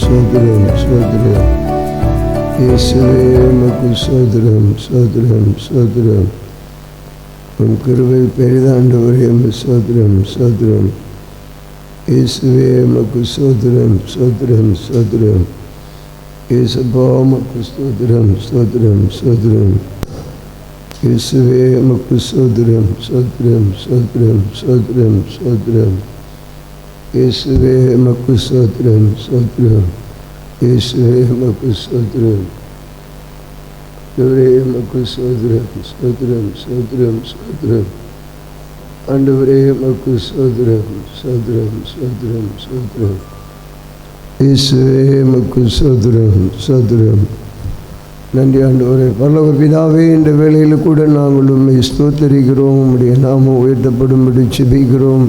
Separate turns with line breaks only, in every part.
சோதரம் சோதரம். இயேசுவே உமக்கு சோதரம் சோதரம் சோதரம். உம் கிருபை பெரிதாண்டவரே சோதரம் சோதரம். இயேசுவே உமக்கு சோதரம் சோதரம் சோதரம். இயேசுப்பா உமக்கு சோதரம் சோதரம் சோதரம். இயேசுவே உமக்கு சோதரம் சோதரம் சோதரம் சோதரம் சோதரம். இயேசுவே உமக்கு சோதரம் சோதரம். இயேசுவே உமக்கு சோதரம். ஆண்டவரே உமக்கு சோதரம் சோதரம் சோதரம் சோதரம். ஆண்டவரே உமக்கு சோதரம் சோதரம் சோதரம் சோதரம். இயேசுவே உமக்கு சோதரம் சோதரம். நன்றி ஆண்டவரே. பரலோக பிதாவே, இந்த வேளையில் கூட நாங்கள் உம்மை ஸ்தோத்தரிக்கிறோம். உம்முடைய நாமம் உயர்த்தப்படும்படி செபிக்கிறோம்.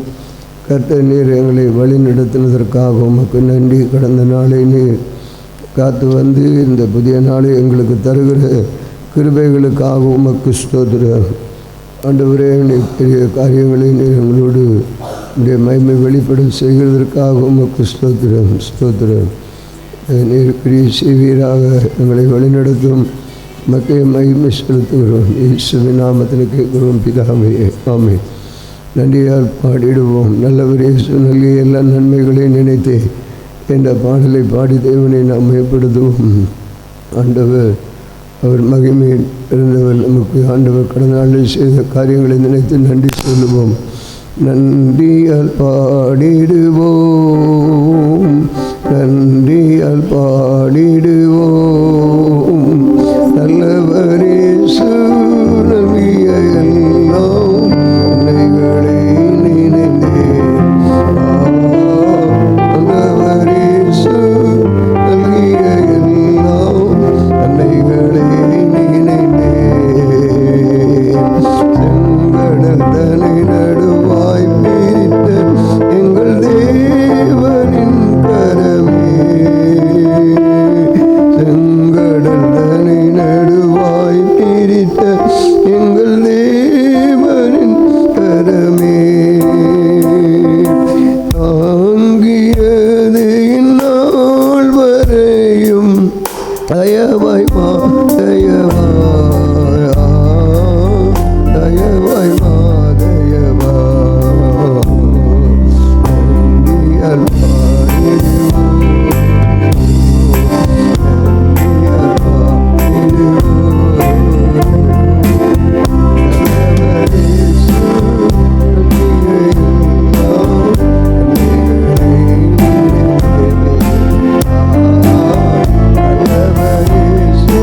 கர்த்தர் நீர் எங்களை வழி நடத்தினதற்காக உமக்கு நன்றி. கடந்த நாளை நீர் காத்து வந்து இந்த புதிய நாளை எங்களுக்கு தருகிற கிருபைகளுக்காக உமக்கு ஸ்தோத்திரம். ஆண்டவரே, நீர் பெரிய காரியங்களை நீர் எங்களோடு உடைய மகிமை வெளிப்பட செய்கிறதற்காக உமக்கு ஸ்தோத்திரம் ஸ்தோத்திரம். நீர் பிரிய செய்வீராக எங்களை வழிநடத்தும் மக்கிய மகிமை செலுத்துகிறோம். இயேசுவின் நாமத்தில் கேட்கிறோம் பிதாவே, ஆமென். நன்றியால் பாடிடுவோம். நல்லவர் இயேசு நல்கிய எல்லா நன்மைகளையும் நினைத்தே என்ற பாடலை பாடி தேவனை நாம் மேம்படுத்துவோம். ஆண்டவர் அவர் மகிமை இருந்தவர். நமக்கு ஆண்டவர் கடந்த நாளில் செய்த காரியங்களை நினைத்து நன்றி சொல்லுவோம். நன்றியால் பாடிடுவோம், நன்றியால் பாடிடுவோம். நல்லவர் இயேசு நல்கிய எல்லாம் நன்மைகளை நினைத்தே. நல்லவர் இயேசு நல்கிய எல்லாம் நன்மைகளை நினைத்தே. செங்கடல் தனை நடுவாய் பிரித்த எங்கள் தேவனின் கரமே. செங்கடல் தனை நடுவாய் பிரித்த எங்கள் தேவனின் கரமே. தாங்கியது இந்நாள் வரையும் தயவாய் மா தயவாய், தயவாய் மா தயவாய். நன்றியால் பாடிடுவோம், நன்றியால் பாடிடுவோம். நல்லவர் இயேசு நல்கிய எல்லாம் நன்மைகளை நினைத்தே. நல்லவர் இயேசு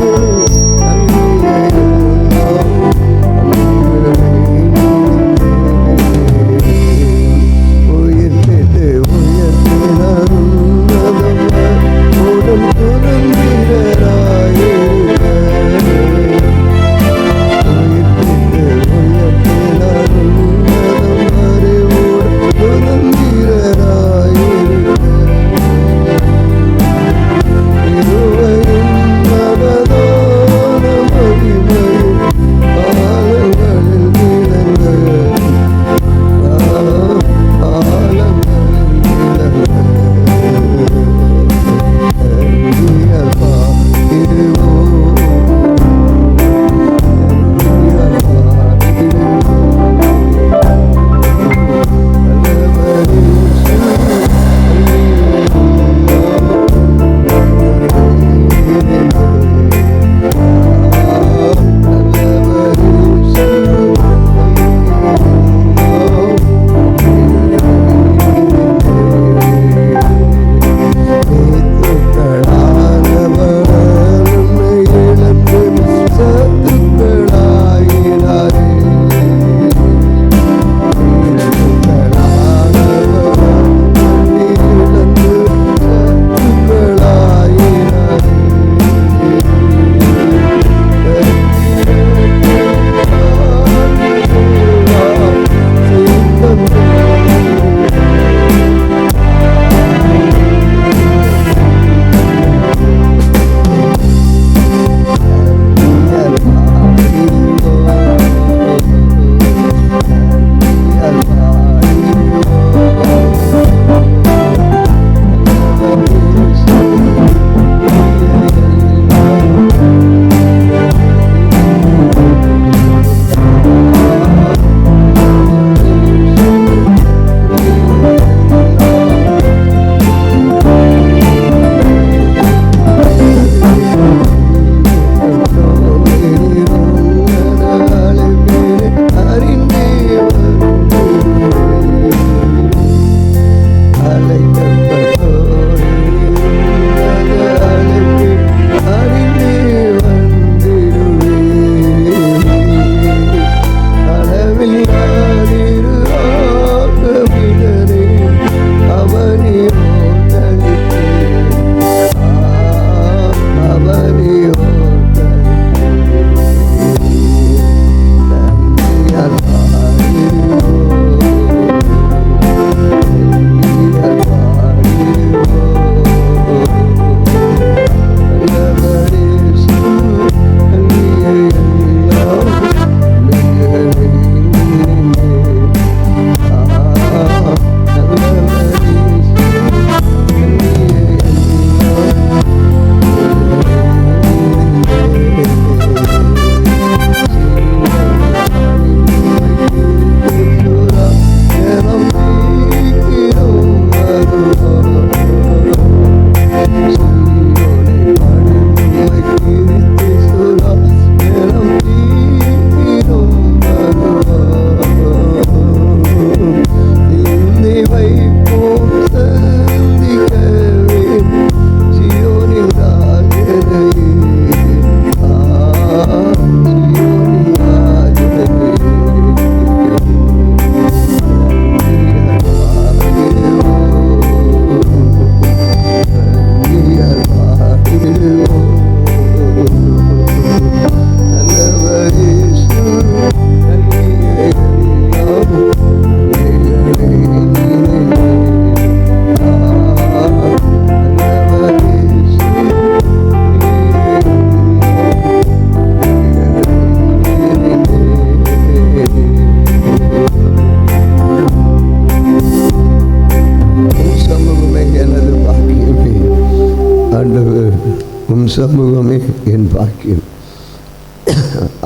உம் சமூகமே என் பாக்கியம்.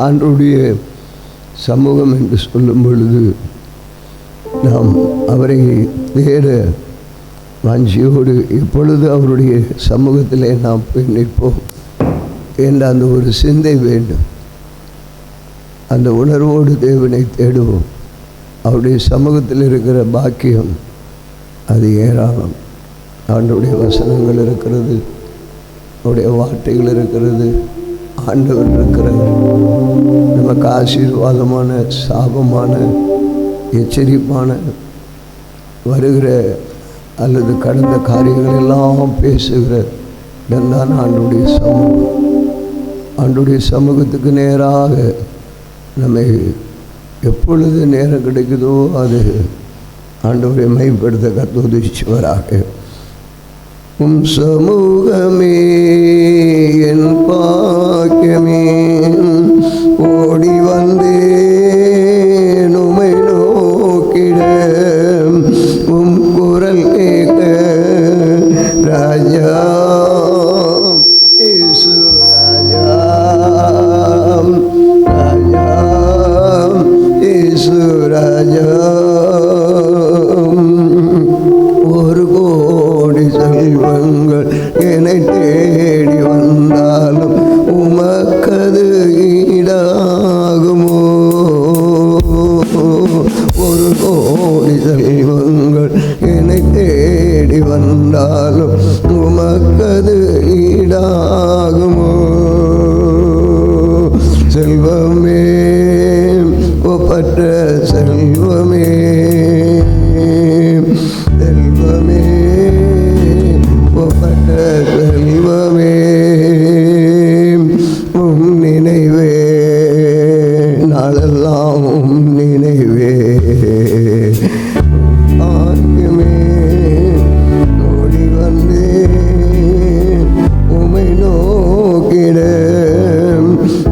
ஆண்டவருடைய சமூகம் என்று சொல்லும் பொழுது நாம் அவரை தேட வாஞ்சியோடு இப்பொழுது அவருடைய சமூகத்திலே நாம் போய் நிற்போம் என்ற அந்த ஒரு சிந்தை வேண்டும். அந்த உணர்வோடு தேவனை தேடுவோம். அவருடைய சமூகத்தில் இருக்கிற பாக்கியம் அது ஏராளம். ஆண்டவருடைய வசனங்கள் இருக்கிறது, அவருடைய வார்த்தைகள் இருக்கிறது, ஆண்டவர் இருக்கிறார். நமக்கு ஆசீர்வாதமான, சாபமான, எச்சரிப்பான வருகிற அல்லது கடந்த காரியங்கள் எல்லாம் பேசுகிற இடம்தான் ஆண்டவருடைய சமூகம். ஆண்டவருடைய சமூகத்துக்கு நேராக நம்மை எப்பொழுது நேரம் கிடைக்குதோ அது ஆண்டவரை மைப்படுத்த கத்தோதிச்சுவராக. உம் சமூகமே என் பாக்கியமே, ஓடி வந்தேன் உம்மை நோக்கிட, உம் குரல் கேட்க ராஜா இயேசு ராஜா, ராஜா இயேசு ராஜா. ஒரு கோடி செல்வங்கள் என்னை தேடி வந்தாலும் உமக்கது ஈடாகுமோ? ஒரு கோடி செல்வங்கள் என்னை தேடி வந்தாலும் உமக்கது ஈடாகுமோ? செல்வமே, ஒப்பற்ற செல்வமே, செல்வமே, ஒப்பற்ற செல்வமே, உம் நினைவே நாளெல்லாம் உம் நினைவே. ஆக்கியமே ஓடி வந்தேன் உம்மை நோக்கிட,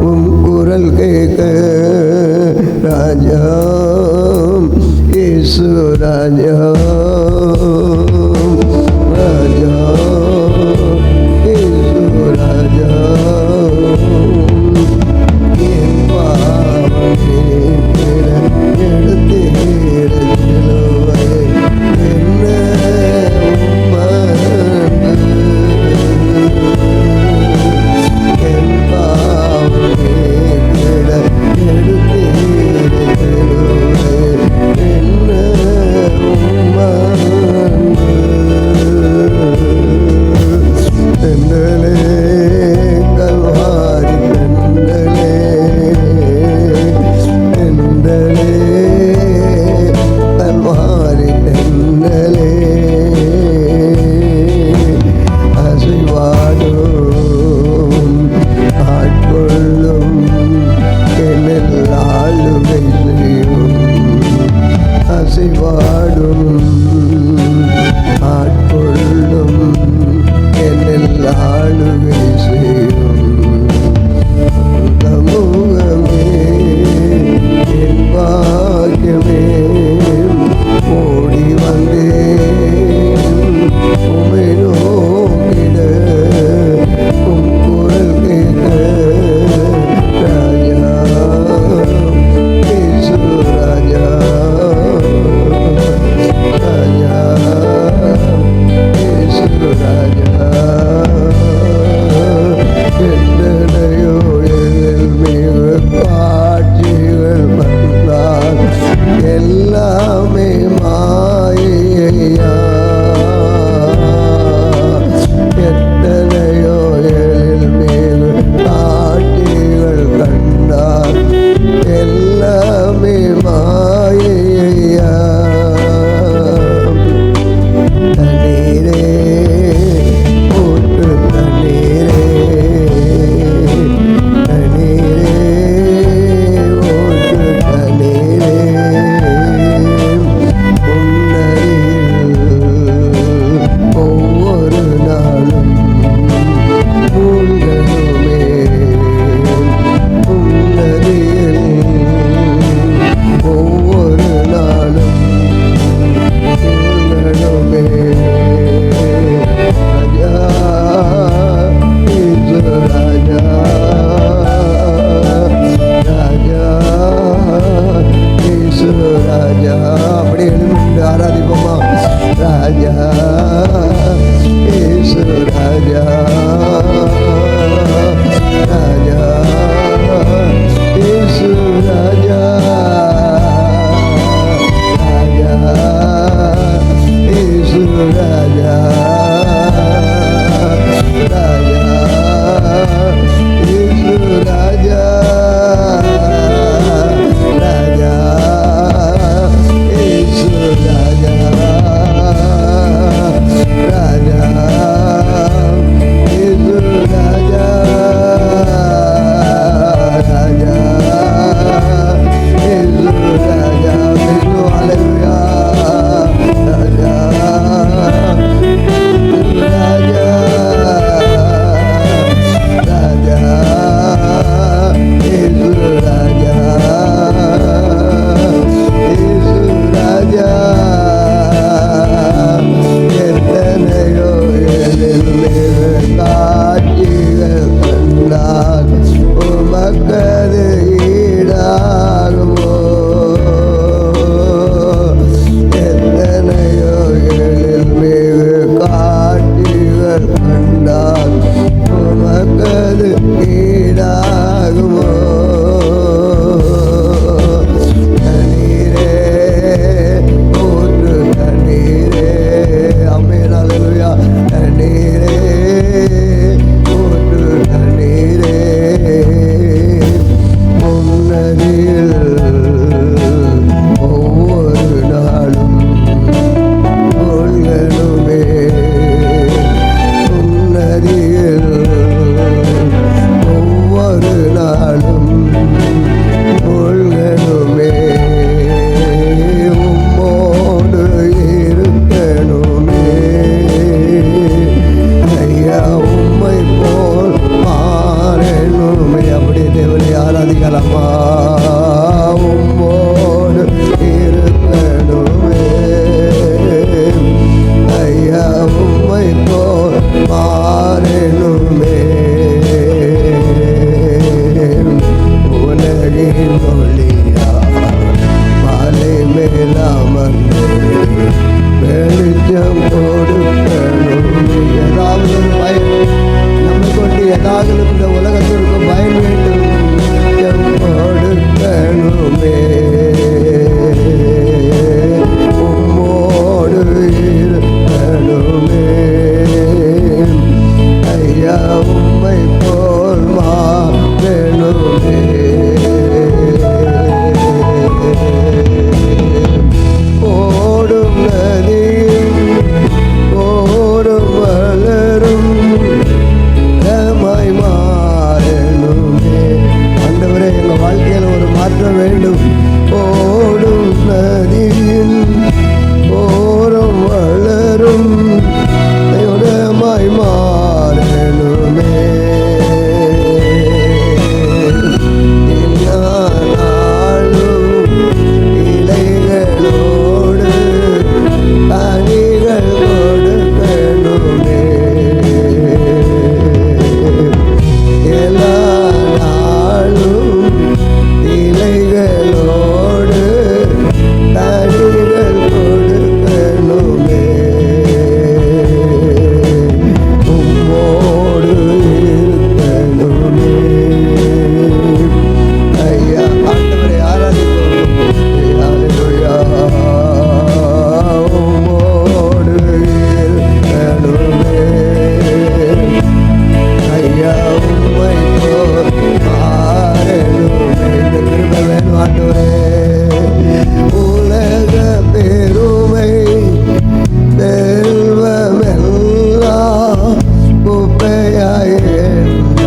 உம் குரல் கேட்க ராஜா இயேசு ராஜா, ராஜா இயேசு ராஜா. என் பாவமே எடுத்தேற சிலுவை என்ன என் பாவமே எடுத்தேற சிலுவை என்ன தென்றலே கல்வாரி தென்றலே, தென்றலே கல்வாரி தென்றலே, அசைவாடும் ஆட்கொள்ளும் என்னில் ஆளுகை செய்யும், அசைவாடும் ஆட்கொள்ளும் என்னில் ஆளுகை செய்யும். சமூகமே என் பாக்கியமே, ஓடி வந்தேன் உம்மை நோக்கிட, உம் குரல் கேட்க ராஜா இயேசு ராஜா, ராஜா இயேசு ராஜா. ஐயா உம்மை போல் மாறணுமே. ஓடும் நதியும் ஓடும் வளரும் மாறணுமே. ஆண்டவரே, எங்க வாழ்க்கையில ஒரு மாற்றம் வேண்டும். ஓடும் நதியும் ஓடும் வளரும் மாறணுமே. இலைகளோடு கனிகள் கொடுக்கணுமே. எல்லா நாளும் இலைகளோடு கனிகள் கொடுக்கணுமே. உம்மோடு இருக்கணுமே. ஐயா ஆண்டவரை ஆராதிப்போம். ஹல்லேலூயா. உம்மோடு இருக்கணுமே. ஐயா உம்மை போல் மாறணுமே. இந்த கிருபை வேணும் ஆண்டவரே. உலக பெருமை செல்வமெல்லாம் குப்பையாய்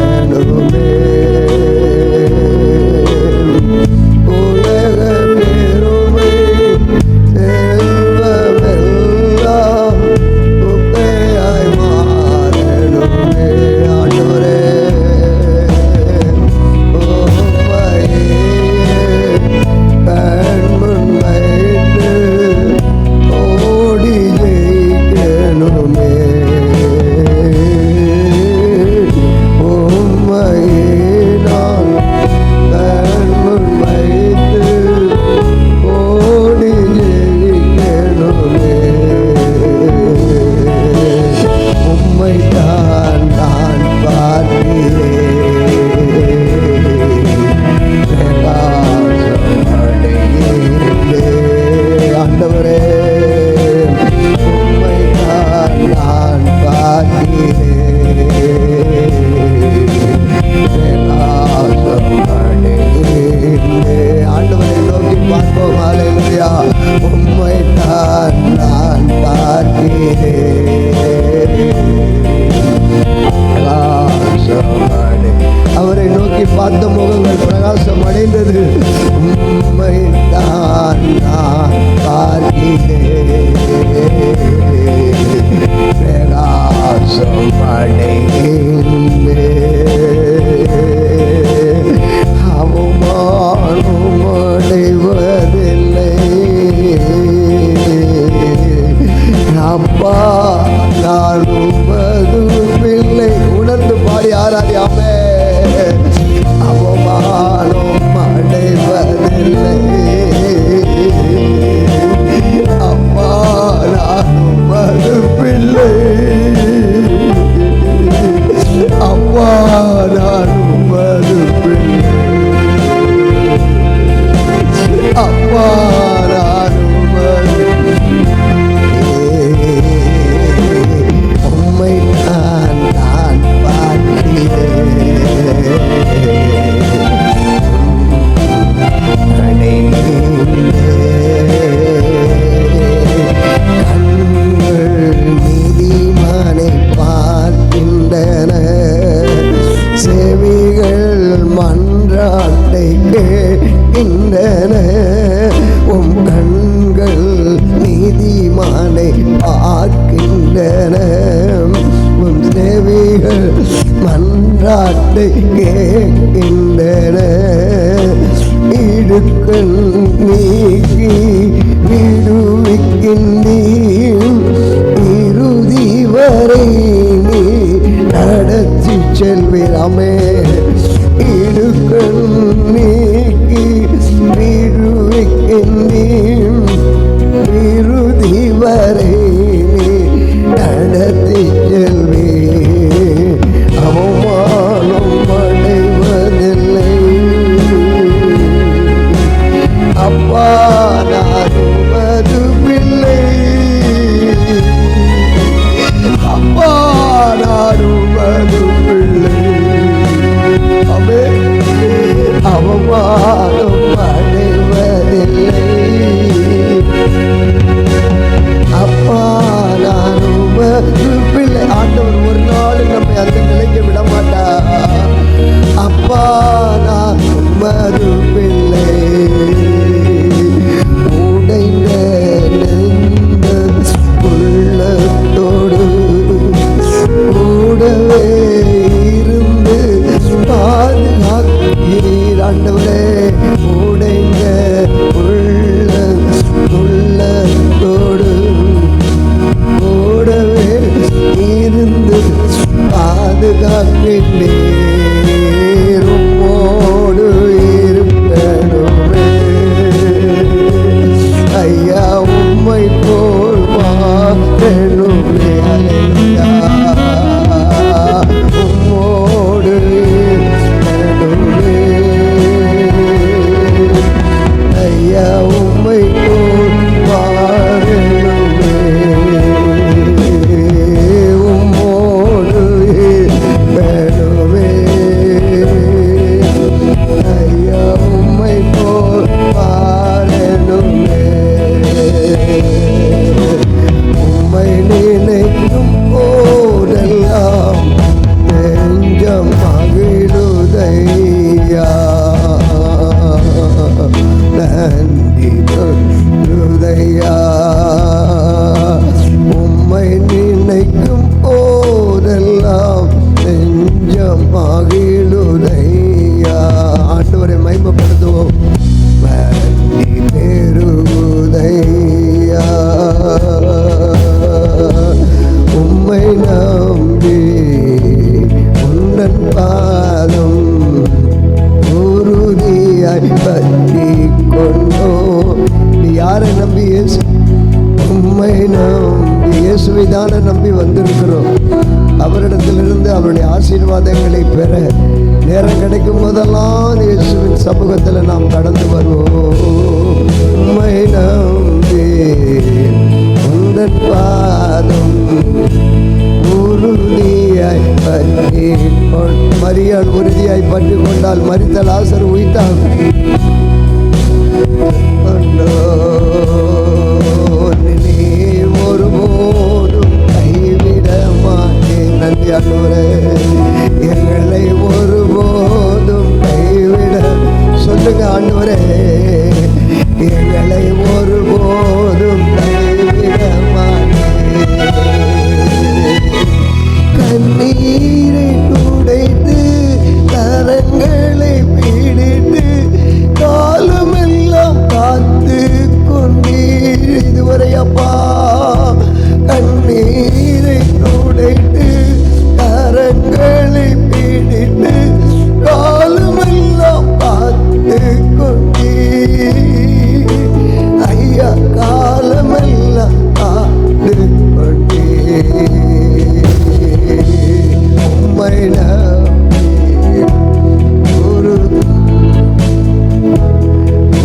எண்ணணுமே. உலக பெருமை செல்வமெல்லாம் குப்பையாய் மாறணுமே. ஆண்டவரே, உம்மையே கண்முன் வைத்து ஓடி ஜெயிக்கணுமே. உம்மையே நான் கண்முன் வைத்து ஓடி ஜெயிக்கணுமே. உம்மைத்தான் நான் பார்க்கிறேன். ஆண்டவரே, உம்மைத்தான் நான் பார்க்கிறேன். ஆண்டவரை நோக்கி பார்ப்போம். ஹல்லேலூயா. உம்மைத்தான் நான் பார்க்கிறேன். அவரை நோக்கி பார்த்த முகங்கள் பிரகாசம் அடைந்தது. உம்மைத்தான் நான் பார்க்கிறேன். பிரகாசம் அடைந்தேன். அவமானம் அடைவதில்லை. அப்பா நான் உமது பிள்ளை. உணர்ந்து பாடி ஆராதியாமே. அவமானம் அடைவதில்லை. அப்பா நான் உமது பிள்ளை. அப்பா நான் உமது பிள்ளை. அப்பா நான் உமது. உம்மை நான் பார்க்கிறேன். கண்கள் நீதிமானை பார்க்கின்றன. செவிகள் மன்றாட்டை கேட்கின்றன. உம் கண்கள் நீதிமானை பார்க்கின்றன. உம் செவிகள் மன்றாட்டை கேட்கின்றன. இடுக்கண் நீக்கி விடுவிக்கின்றீர். இறுதி வரை நீ நடத்தி செல்வீராமே. இடுக்கண் நீக்கி விடுவிக்கின்றீர். இறுதி வரை நீ நடத்தி செல்வீர். அவமானம் அடைவதில்லை. அப்பா நான் உமது பிள்ளை. அப்பா நான் உமது உமது பிள்ளை. அவமானம் அடைவதில்லை. அப்பா நான் உமது பிள்ளை. ஆண்டவர் ஒரு நாள் நம்மை அந்த நிலைக்கு விட மாட்டார். அப்பா நான் உமது பிள்ளை. உடைந்த உள்ளத்தோடு கூடவே இருந்து பாதுகாக்கிறீர் ஆண்டவரே. உடைந்த உள்ளத்தோடு கூடவே இருந்து பாதுகாக்கிறீர். உம்மோடு இருப்பேனுமே ஐயா, உம்மை போல் வாழணுமே. உம்மோடு இருப்பேனுமே ஐயா, உம்மை போல் வாழணுமே. உம்மோடு இருப்பேனுமே ஐயா, உம்மை போல் வாழணுமே. உம்மை நினைக்கும் போதெல்லாம் நெஞ்சம் மகிழுதையா. நன்றி சொல்லுதையா. உம்மை நினைக்கும் போதெல்லாம் நெஞ்சம் மகிழுதையா. ஆண்டவரை மகிமைப்படுத்துவோம். நன்றி பெருகுதையா. உம்மை நம்பி உந்தன் பாதம் உறுதியாய் பற்றி கொண்டோ. நீ யாரை நம்பி? இயேசு. உம்மை நம்பி இயேசுவை தானே நம்பி வந்திருக்கிறோம். அவரிடத்திலிருந்து அவருடைய ஆசீர்வாதங்களை பெற நேரம் கிடைக்கும் போதெல்லாம் இயேசுவின் சமூகத்தில் நாம் கடந்து வருவோம். உம்மை நம்பி உந்தன் பாதம் உறுதியாய் பற்றி மரியாள் உறுதியாய் பற்றி கொண்டால் மரித்த லாசர் உயிர்த்தான். நீ ஒருபோதும் கைவிட மாட்டேன். நன்றி ஆண்டவரே. எங்களை ஒருபோதும் கைவிட சொல்லுங்க ஆண்டவரே. எங்களை ஒருபோதும் கைவிட மாட்டேன். கண்ணீரை துடைத்து கரங்களை பிடித்து காலமெல்லாம் காத்து கொண்டீர் இதுவரை அப்பா. கண்ணீரை துடைத்து கரங்களை பிடித்து காலமெல்லாம் காத்து கொண்டீர் ஐயா. காலமெல்லாம் காத்து கொண்டீர். உம்மை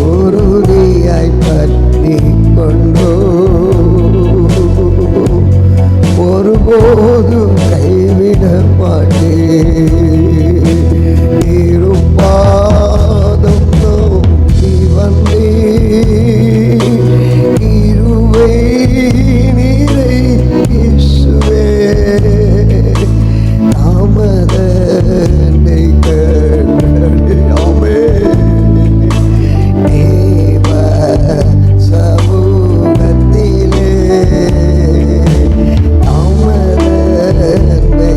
உறுதியாய் பற்றி கொண்டோ. ஒருபோதும் கைவிட மாட்டேன். இருப்பாதம் நோக்கி வந்தேன். இருவை நீரை இயேசுவே. தாமதனை கண்டே தேவ சமூகத்திலே தாமதனை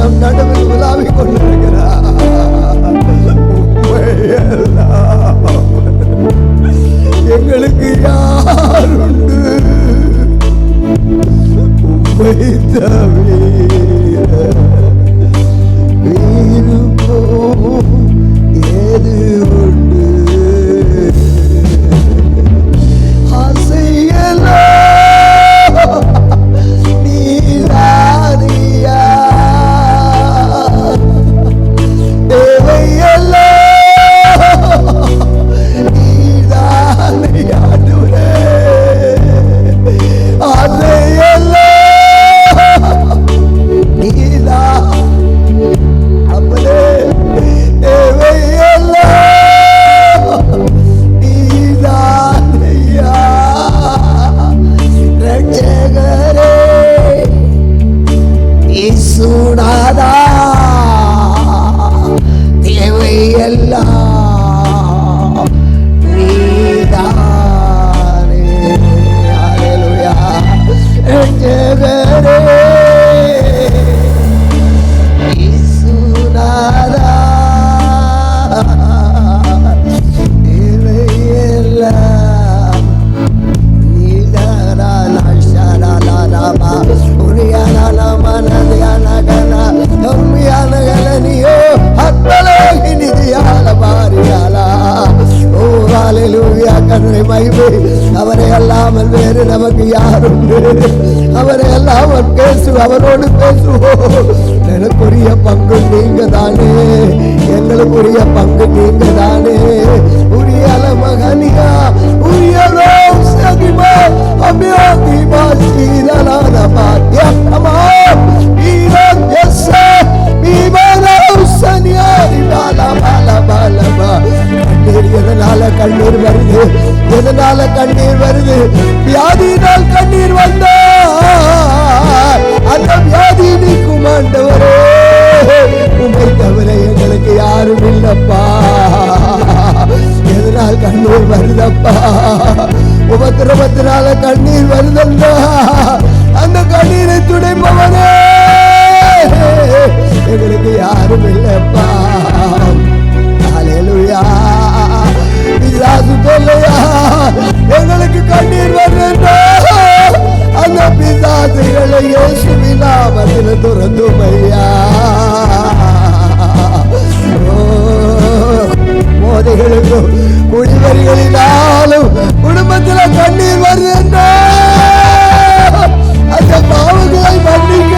நம் நடுவில் உலாவிக் கொண்டிருக்கிறார். எங்களுக்கு யார் உண்டு? உம்மை தவிர விருப்பம் ஏது உண்டு? ஆசையெல்லாம் நீதானியா, தேவையெல்லாம் நீதானியா, ஆசையெல்லாம் நீதான் அப்பனே, தேவையெல்லாம் நீதானியா. ரட்சகரே இயேசுநாதா, தேவையெல்லாம் நீதானே. ஹல்லேலூயா. ரட்சகரே இயேசுநாதா, தேவையெல்லாம் நீதானா. ஷாலாலாபா உரியாலாமனதியானகனா தம்மியானகலனியோ அத்தலகினிதியால பாரியாலா. ஓ ஹல்லேலூயா. கர்த்தரை மகிமை. அவரை அல்லாமல் வேறு நமக்கு யாருண்டு? அவரை அல்லாமல் அவரோடு பேசுவோம். எனக்குரிய பங்கு நீங்க தானே, எங்களுக்குரிய பங்கு நீங்க தானே. உரியல மகனியா உரியலோ சகிமா அமியாதிமா சீதலான பாத்தியமா ஈரன் எஸ்ஸே மீமனா உசனியாரி பாலா பாலா பாலா. கண்ணீர் எதனால கண்ணீர் வருது? எதனால கண்ணீர் வருது? வியாதியினால் கண்ணீர் வந்தா அந்த வியாதி நீக்கும் ஆண்டவரே. உம்மை தவிர எங்களுக்கு யாரும் இல்லப்பா. எதனால் கண்ணீர் வருதப்பா? உபத்திரவத்தினால கண்ணீர் வருதல்லா, அந்த கண்ணீரை துடைப்பவரே எங்களுக்கு யாரும் இல்லப்பா. ஹல்லேலூயா. பிசாசு தொல்லையா எங்களுக்கு கண்ணீர் வருதா, அந்த பிசாசுகளை இயேசுவின் நாமத்தில் துரத்தும் ஐயா. மோதைகளுக்கும் குடிவரிகளினாலும் குடும்பத்தில் கண்ணீர் வருது. அந்த பாவங்களை மன்னிக்க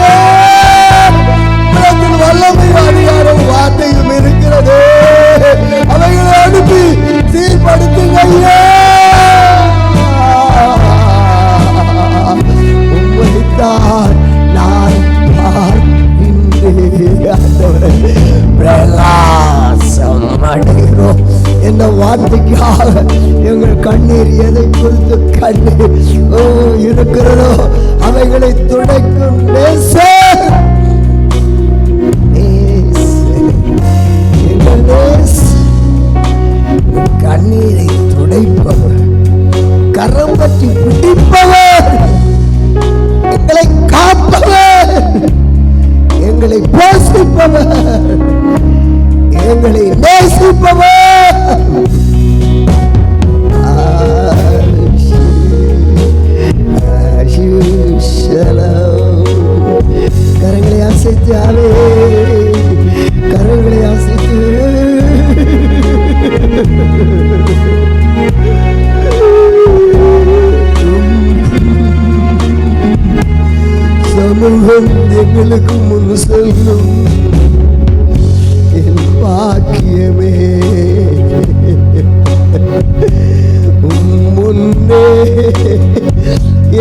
வல்லமை அதிகாரம் வார்த்தையும் இருக்கிறது. அவைகளை அனுப்பி சீர்படுத்துங்க ஐயா. உம்மைத்தான் நான் பிரகாசம் அடைகிறோம். இந்த வார்த்தைக்காக எங்கள் கண்ணீர் எதை குறித்து கண்ணீர் இருக்கிறதோ அவைகளை துடைக்கும் நேசர், எங்கள் கண்ணீரை துடைப்பவர், கரம் பற்றி பிடிப்பவர், எங்களை காப்பவர், எங்களை போஷிப்பவர், எங்களை நேசிப்பவர். கரங்களை அசைத்து அவே கரங்களை அசைத்து சமூகம் எங்களுக்கு முன் செல்லும். என் பாக்கியமே முன்னே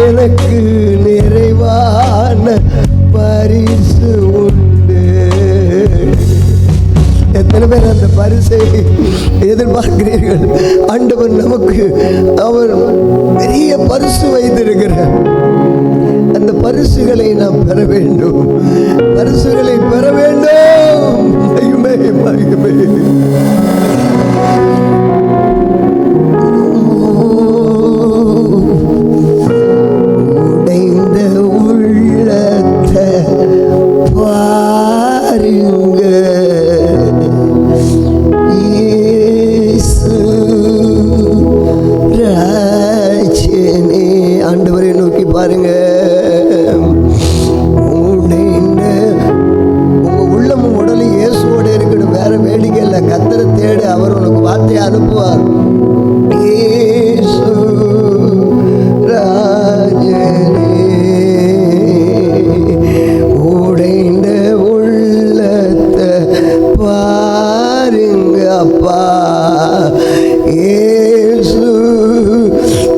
எனக்கு நிறைவான பரிசு உண்டு. எத்தனை பேர் அந்த பரிசை எதிர்பார்க்கிறீர்கள்? ஆண்டவர் நமக்கு அவர் பெரிய பரிசு வைத்திருக்கிறார். அந்த பரிசுகளை நாம் பெற வேண்டும், பரிசுகளை பெற வேண்டும். மகிமை மகிமை. உடைந்த உள்ளத்தை பாருங்கள், பாருங்க இயேசு ராஜனே. ஆண்டவரை நோக்கி பாருங்க. வேடிக்கை இல்லை, கர்த்தரை தேடு, அவர் உனக்கு வார்த்தையை அனுப்புவார். இயேசு ராஜனே உடைந்த உள்ளத்தை பாருங்க அப்பா. இயேசு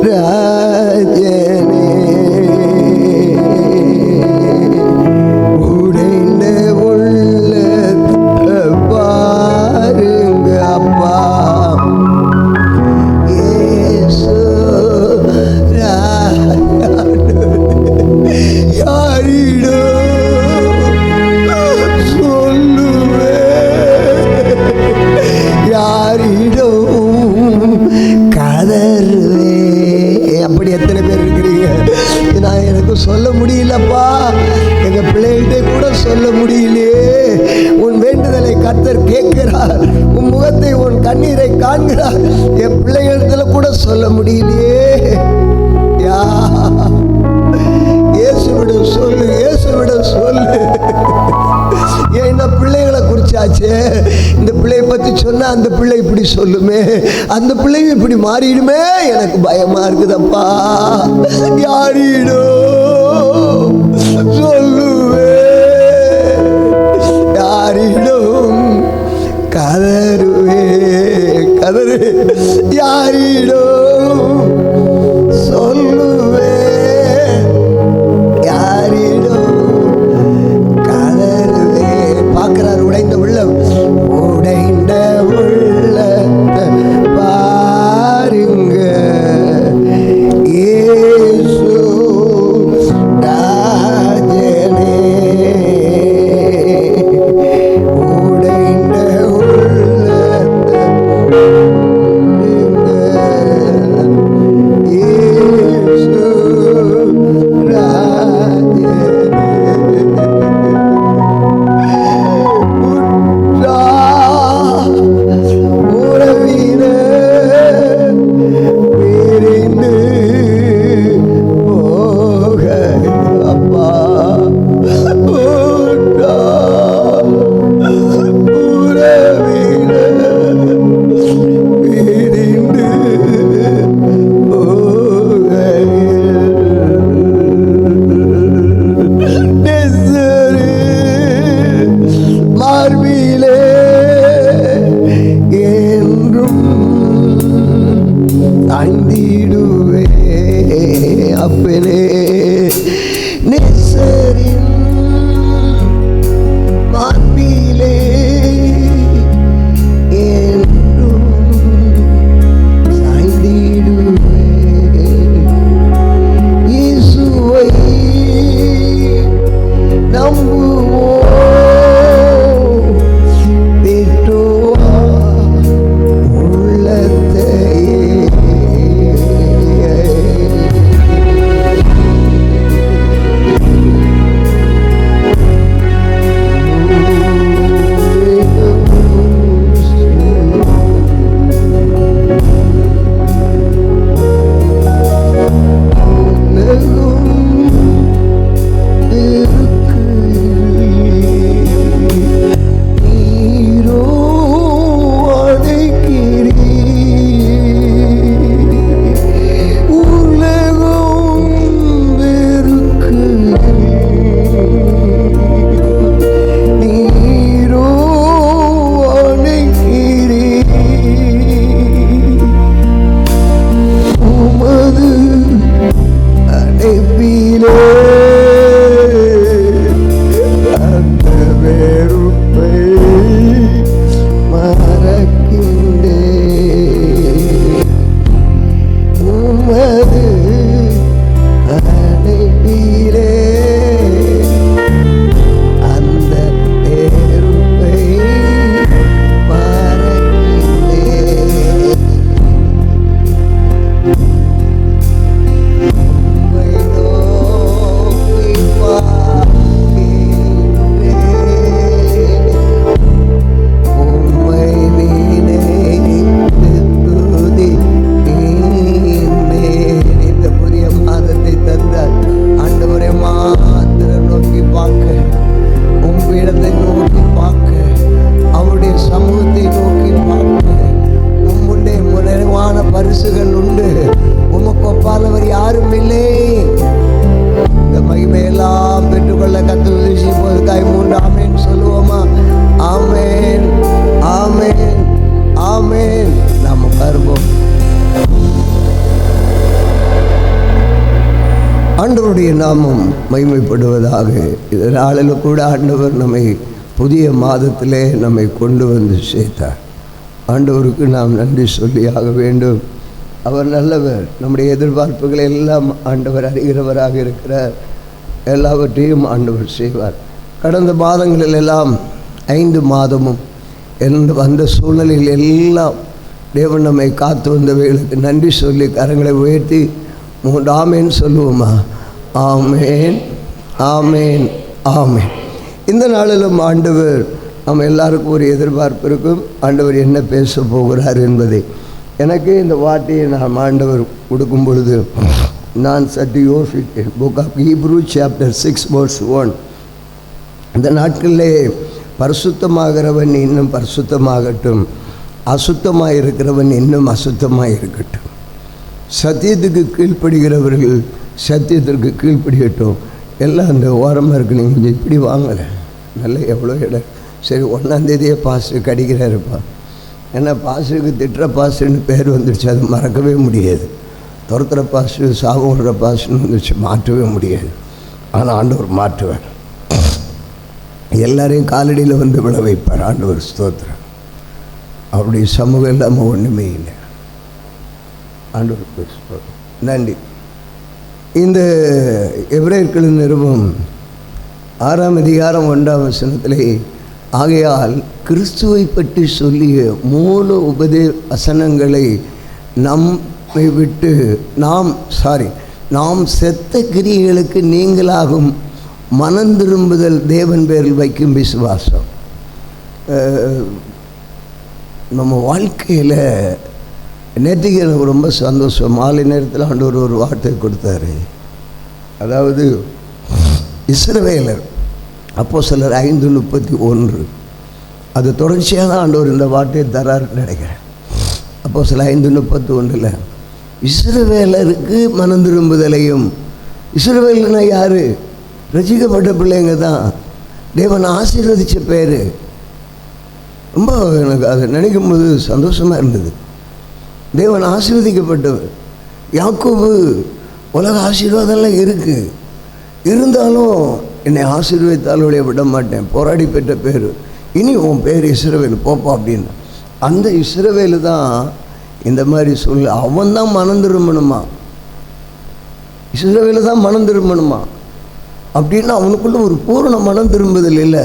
ராஜனே உடைந்த உள்ளத்தை பாருங்க அப்பா. இயேசு அப்படி எத்தனை பேர் இருக்கிறீங்க? நான் எனக்கு சொல்ல முடியலப்பா, எங்க பிள்ளைகிட்ட கூட சொல்ல முடியலையே. உன் வேண்டுதலை கர்த்தர் கேட்கிறார், உன் முகத்தை உன் கண்ணீரை காண்கிறார். என் பிள்ளைகளிடத்துல கூட சொல்ல முடியலையே. இயேசுவிடம் சொல்லு, இயேசுவிடம் சொல்லு. ஏன்னா பிள்ளைகளை குறிச்சாச்சு, இந்த பிள்ளையை பற்றி சொன்னா அந்த பிள்ளை இப்படி சொல்லுமே, அந்த பிள்ளைங்க இப்படி மாறிடுமே, எனக்கு பயமா இருக்குதப்பா. யாரிடோ சொல்லுவே, யாரிடம் கதறுவே, கதறு, யாரிடம் சொல்லுவே, பார்க்கிறார். உடைந்த உள்ளம், உடைந்த உள்ளத்தை பாருங்க. இயேசு ராஜனே உடைந்த உள்ளத்தை இயேசு ராஜனே தாய்ந்திடுவே அப்பனே. நேசரின் மார்பிலே என்றும் சாய்ந்திடுவே. இயேசுவை நம்புவோம், பெற்றோர் உள்ளத்தை கர்த்தருடைய நாமம் மகிமைப்படுவதாக. இதனால கூட ஆண்டவர் நம்மை புதிய மாதத்திலே நம்மை கொண்டு வந்து சேர்த்தார். ஆண்டவருக்கு நாம் நன்றி சொல்லி ஆக வேண்டும். அவர் நல்லவர். நம்முடைய எதிர்பார்ப்புகளை எல்லாம் ஆண்டவர் அறிகிறவராக இருக்கிறார். எல்லாவற்றையும் ஆண்டவர் செய்வார். கடந்த மாதங்களில் எல்லாம் 5 மாதமும் வந்த சூழ்நிலையில் எல்லாம் தேவன் நம்மை காத்து வந்தவைகளுக்கு நன்றி சொல்லி கரங்களை உயர்த்தி 3 ஆமேன் சொல்லுவோமா? ஆமேன், ஆமேன், ஆமேன். இந்த நாளிலும் ஆண்டவர் நம்ம எல்லாருக்கும் ஒரு எதிர்பார்ப்பு இருக்கும். ஆண்டவர் என்ன பேச போகிறார் என்பதை எனக்கு இந்த வார்த்தையை நான் ஆண்டவர் கொடுக்கும் பொழுது நான் சற்று யோசித்தேன். Book of Hebrew chapter 6 verse 1. இந்த நாட்களிலே பரிசுத்தமாகிறவன் இன்னும் பரிசுத்தமாகட்டும், அசுத்தமாக இருக்கிறவன் இன்னும் அசுத்தமாக இருக்கட்டும். சத்தியத்துக்கு கீழ்ப்படுகிறவர்கள் சத்தியத்திற்கு கீழ்ப்படியட்டும். எல்லாம் அந்த ஓரமாக இருக்கு. நீங்கள் கொஞ்சம் இப்படி வாங்கலை, நல்ல எவ்வளோ இடம். சரி, 1ஆம் தேதியே பாஸ்டர் கடிக்கிறாருப்பா. ஏன்னா பாஸ்டருக்கு திட்டுற பாஸ்டர்னு பேர் வந்துடுச்சு, அது மறக்கவே முடியாது. துரத்துற பாஸ்டர், சாபம் விடுற பாஸ்டர்னு வந்துடுச்சு, மாற்றவே முடியாது. ஆனால் ஆண்டவர் மாற்றுவார். எல்லாரையும் காலடியில் வந்து விழ வைப்பார் ஆண்டவர். ஸ்தோத்திரம். அப்படி சமூகம் இல்லாமல் ஒன்றுமே இல்லை. ஆண்டவர் நன்றி. இந்த எபிரேயர்களின் நிருபம் 6ஆம் அதிகாரம் 1ஆம் வசனத்திலே, ஆகையால் கிறிஸ்துவை பற்றி சொல்லிய மூல வசனங்களை நம்மை விட்டு நாம் செத்த கிரியைகளுக்கு நீங்களாகும் மனந்திரும்புதல் தேவன் பேரில் வைக்கும் விசுவாசம். நம்ம வாழ்க்கையில் நேற்றுக்கு எனக்கு ரொம்ப சந்தோஷம். மாலை நேரத்தில் ஆண்டவர் ஒரு வார்த்தை கொடுத்தாரு. அதாவது இஸ்ரவேலர் அப்போஸ்தலர் 5:31 அது தொடர்ச்சியாக தான் ஆண்டவர் இந்த வார்த்தையை தராருன்னு நினைக்கிறேன். அப்போஸ்தலர் 5:31 இஸ்ரவேலருக்கு மனம் திரும்புதலையும். இஸ்ரவேல்னா யார்? ரசிக்கப்பட்ட பிள்ளைங்க தான். தேவன் ஆசீர்வதித்த பேர். ரொம்ப எனக்கு அதை நினைக்கும் போது சந்தோஷமாக இருந்தது. தேவன் ஆசீர்வதிக்கப்பட்டவர். யாக்கோபு உலக ஆசீர்வாதம்லாம் இருக்குது, இருந்தாலும் என்னை ஆசீர்வதித்தாலும் விட மாட்டேன், போராடி பெற்ற பேர். இனி உன் பேர் இஸ்ரவேல், போப்பா அப்படின்னு. அந்த இஸ்ரவேலு தான் இந்த மாதிரி சொல்லு. அவன் தான் மனம் திரும்பணுமா, இஸ்ரவேலு தான் மனம் திரும்பணுமா அப்படின்னா அவனுக்குள்ள ஒரு பூரண மனம் திரும்புதல் இல்லை.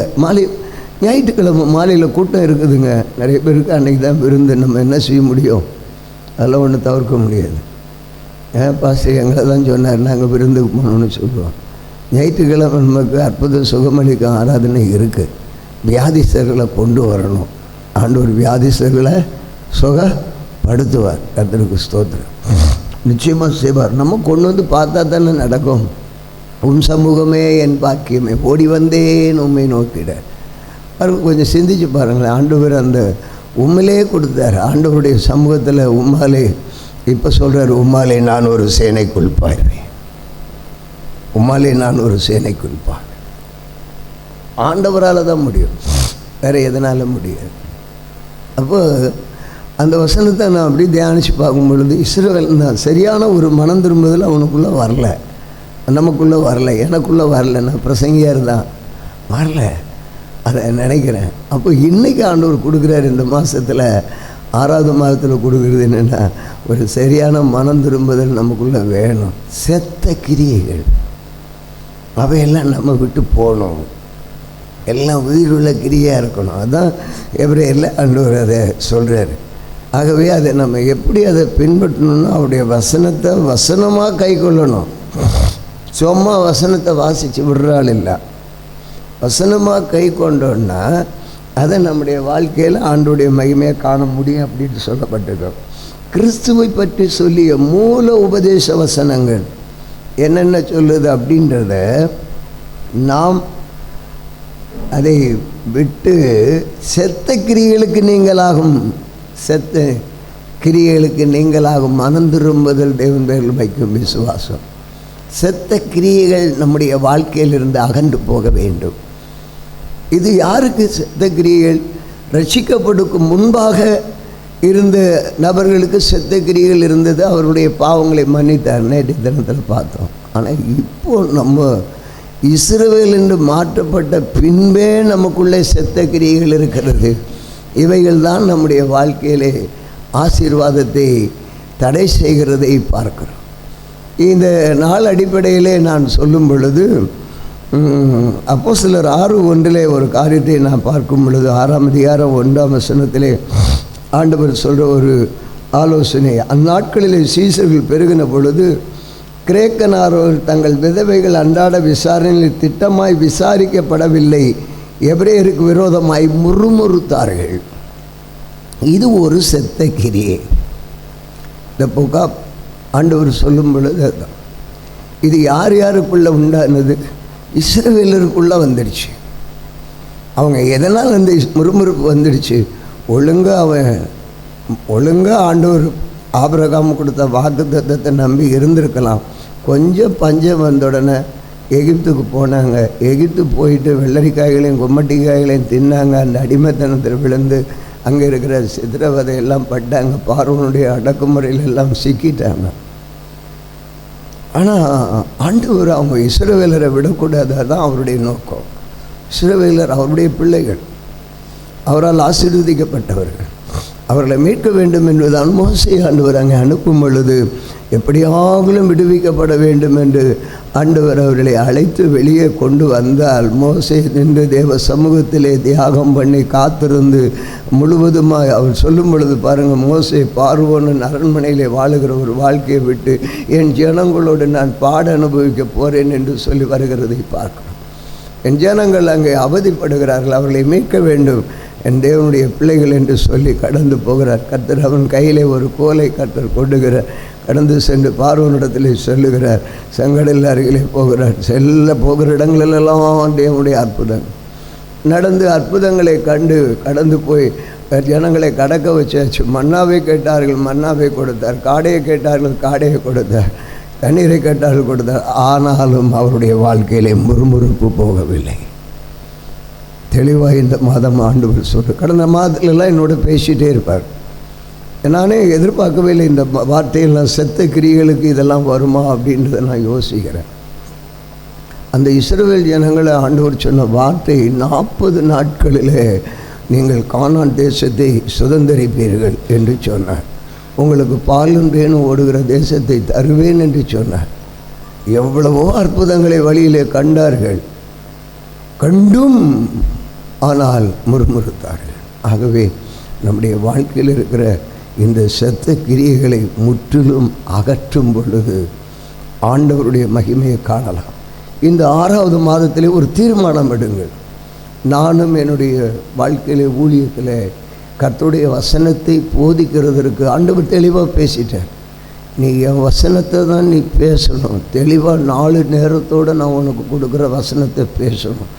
ஞாயிற்றுக்கிழமை மாலையில் கூட்டம் இருக்குதுங்க, நிறைய பேருக்கு அன்றைக்கி தான் விருந்து. நம்ம என்ன செய்ய முடியும்? அதெல்லாம் ஒன்றும் தவிர்க்க முடியாது. பாஸ்டர் எங்களை தான் சொன்னார், நாங்கள் விருந்துக்கு போகணும்னு சொல்லுவோம். ஞாயிற்றுக்கிழமை நமக்கு அற்புத சுகமளிக்கும் ஆராதனை இருக்குது. வியாதிஸ்தர்களை கொண்டு வரணும். ஆண்டவர் வியாதிஸ்தர்களை சுகப்படுத்துவார். கர்த்தருக்கு ஸ்தோத்திரம். நிச்சயமாக செய்வார். நம்ம கொண்டு வந்து பார்த்தா தானே நடக்கும். உன் சமூகமே என் பாக்கியமே, ஓடி வந்தேன் உண்மை நோக்கிட. பாருங்க, கொஞ்சம் சிந்திச்சு பாருங்களேன். ஆண்டவர் அந்த உண்மையிலே கொடுத்தார். ஆண்டவருடைய சமூகத்தில் உம்மாலே, இப்போ சொல்கிறார், உம்மாலே நான் ஒரு சேனைக்குள் பாய்வேன், உம்மாலே நான் ஒரு சேனைக்குள் பாய்வேன். ஆண்டவரால் தான் முடியும், வேறு எதனால் முடியாது. அப்போ அந்த வசனத்தை நான் அப்படி தியானித்து பார்க்கும் பொழுது, இஸ்ரவேல் தான் சரியான ஒரு மனம் திரும்புதல் அவனுக்குள்ளே வரல, நமக்குள்ளே வரல, எனக்குள்ளே வரல. நான் பிரசங்கியாக இருந்தான் வரல, அதை நினைக்கிறேன். அப்போ இன்றைக்கி ஆண்டவர் கொடுக்குறாரு. இந்த மாதத்தில் 6ஆவது மாதத்தில் கொடுக்குறது என்னென்னா, ஒரு சரியான மனம் திரும்புதல் நமக்குள்ளே வேணும். செத்த கிரியைகள் அவையெல்லாம் நம்ம விட்டு போகணும். எல்லாம் உயிருள்ள கிரியாக இருக்கணும். அதுதான் எபிரேயரில் ஆண்டவர் அதை சொல்கிறாரு. ஆகவே அதை நம்ம எப்படி அதை பின்பற்றணும்னா, அவருடைய வசனத்தை வசனமாக கை கொள்ளணும். சும்மா வசனத்தை வாசித்து விடுறாள் இல்லை, வசனமாக கை கொண்டோன்னா அதை நம்முடைய வாழ்க்கையில் ஆண்டோடைய மகிமையாக காண முடியும் அப்படின்னு சொல்லப்பட்டிருக்கோம். கிறிஸ்துவை பற்றி சொல்லிய மூல உபதேச வசனங்கள் என்னென்ன சொல்லுது அப்படின்றத நாம் அதை விட்டு செத்த கிரியைகளுக்கு நீங்களாகும், செத்த கிரியைகளுக்கு நீங்களாகும் மனம் திரும்புதல் தேவன் பேரில் வைக்கும் விசுவாசம். செத்த கிரியைகள் நம்முடைய வாழ்க்கையிலிருந்து அகன்று போக வேண்டும். இது யாருக்கு செத்த கிரியைகள்? ரட்சிக்கப்படுக்கு முன்பாக இருந்த நபர்களுக்கு செத்த கிரியைகள் இருந்தது. அவருடைய பாவங்களை மன்னித்தார். நேற்று தினத்தில் பார்த்தோம். ஆனால் இப்போ நம்ம இஸ்ரவேல் என்று மாற்றப்பட்ட பின்பே நமக்குள்ளே செத்த கிரியைகள் இருக்கிறது. இவைகள் தான் நம்முடைய வாழ்க்கையிலே ஆசீர்வாதத்தை தடை செய்கிறதை பார்க்கிறோம். இந்த நாள் அடிப்படையிலே நான் சொல்லும் பொழுது அப்போஸ்தலர் 6:1 ஒரு காரியத்தை நான் பார்க்கும் பொழுது 6ஆம் அதிகாரம் 1ஆம் வசனத்திலே ஆண்டவர் சொல்கிற ஒரு ஆலோசனை, அந்நாட்களிலே சீசர்கள் பெருகின பொழுது கிரேக்கனாரோர் தங்கள் விதவைகள் அன்றாட விசாரணையில் திட்டமாய் விசாரிக்கப்படவில்லை, எபிரேயருக்கு விரோதமாய் முறுமுறுத்தார்கள். இது ஒரு செத்த கிரியை. இந்த புக்கா ஆண்டவர் சொல்லும் பொழுது இது யார் யாருக்குள்ளே உண்டானது? இஸ்ரவேலருக்குள்ளே வந்துடுச்சு. அவங்க எதனால் அந்த முறுமுறுப்பு வந்துடுச்சு? ஒழுங்காக ஆண்டவர் ஆபிரகாம் கொடுத்த வாக்குத்தத்தத்தை நம்பி இருந்திருக்கலாம். கொஞ்சம் பஞ்சம் வந்த உடனே எகிப்துக்கு போனாங்க. எகிப்து போயிட்டு வெள்ளரிக்காய்களையும் கொம்மட்டிக்காய்களையும் தின்னாங்க. அந்த அடிமைத்தனத்தில் விழுந்து அங்கே இருக்கிற சித்திரவதையெல்லாம் பட்டாங்க. பார்வோனுடைய அடக்குமுறையில் எல்லாம் சிக்கிட்டாங்க. ஆனால் ஆண்டவர் அவங்க இஸ்ரவேலரை விடக்கூடாது. அதுதான் அவருடைய நோக்கம். இஸ்ரவேலர் அவருடைய பிள்ளைகள், அவரால் ஆசீர்வதிக்கப்பட்டவர்கள், அவர்களை மீட்க வேண்டும் என்பதுதான் மோசே ஆண்டவர் அங்கே அனுப்பும் பொழுது எப்படியாகலும் விடுவிக்கப்பட வேண்டும் என்று ஆண்டவர் அவர்களை அழைத்து வெளியே கொண்டு வந்தால் மோசே நின்று தேவ சமூகத்திலே தியாகம் பண்ணி காத்திருந்து முழுவதுமாய் அவர் சொல்லும் பொழுது பாருங்கள், மோசே பார்வோனின் அரண்மனையிலே வாழுகிற ஒரு வாழ்க்கையை விட்டு என் ஜனங்களோடு நான் பாட அனுபவிக்க போகிறேன் என்று சொல்லி வருகிறதை பார்க்கிறோம். என் ஜனங்கள் அங்கே அவதிப்படுகிறார்கள், அவர்களை மீட்க வேண்டும், என் தேவனுடைய பிள்ளைகள் என்று சொல்லி கடந்து போகிறார். கர்த்தர் அவன் கையிலே ஒரு கோலை கர்த்தர் கொடுக்கிறார். கடந்து சென்று பார்வோனிடத்திலே சொல்லுகிறார். செங்கடல் அருகிலே போகிறார். போகிற இடங்களெல்லாம் தேவனுடைய அற்புதம் நடந்து அற்புதங்களை கண்டு கடந்து போய் ஜனங்களை கடக்க வச்சாச்சு. மன்னாவை கேட்டார்கள், மன்னாவை கொடுத்தார். காடையை கேட்டார்கள், காடையை கொடுத்தார். தண்ணீரை கேட்டார்கள், கொடுத்தார். ஆனாலும் அவருடைய வாழ்க்கையிலே முறுமுறுப்பு போகவில்லை. தெளிவாக இந்த மாதம் ஆண்டவர் சொல்கிறார். கடந்த மாதத்துலலாம் என்னோட பேசிகிட்டே இருப்பார். நானே எதிர்பார்க்கவே இல்லை இந்த வார்த்தையெல்லாம், செத்த கிரிகளுக்கு இதெல்லாம் வருமா அப்படின்றத நான் யோசிக்கிறேன். அந்த இஸ்ரவேல் ஜனங்களை ஆண்டவர் சொன்ன வார்த்தை, 40 நாட்களிலே நீங்கள் கானான் தேசத்தை சுதந்திரிப்பீர்கள் என்று சொன்னார். உங்களுக்கு பாலும் தேனும் ஓடுகிற தேசத்தை தருவேன் என்று சொன்னார். எவ்வளவோ அற்புதங்களை வழியிலே கண்டார்கள், கண்டும் ஆனால் முறுமுறுத்தார்கள். ஆகவே நம்முடைய வாழ்க்கையில் இருக்கிற இந்த செத்த கிரியைகளை முற்றிலும் அகற்றும் பொழுது ஆண்டவருடைய மகிமையை காணலாம். இந்த 6வது மாதத்திலே ஒரு தீர்மானம் எடுங்கள். நானும் என்னுடைய வாழ்க்கையிலே ஊழியத்தில் கர்த்தருடைய வசனத்தை போதிக்கிறதற்கு ஆண்டவர் தெளிவாக பேசிட்டார். நீ என் வசனத்தை தான் நீ பேசணும், தெளிவாக 4 நேரத்தோடு நான் உனக்கு கொடுக்குற வசனத்தை பேசணும்.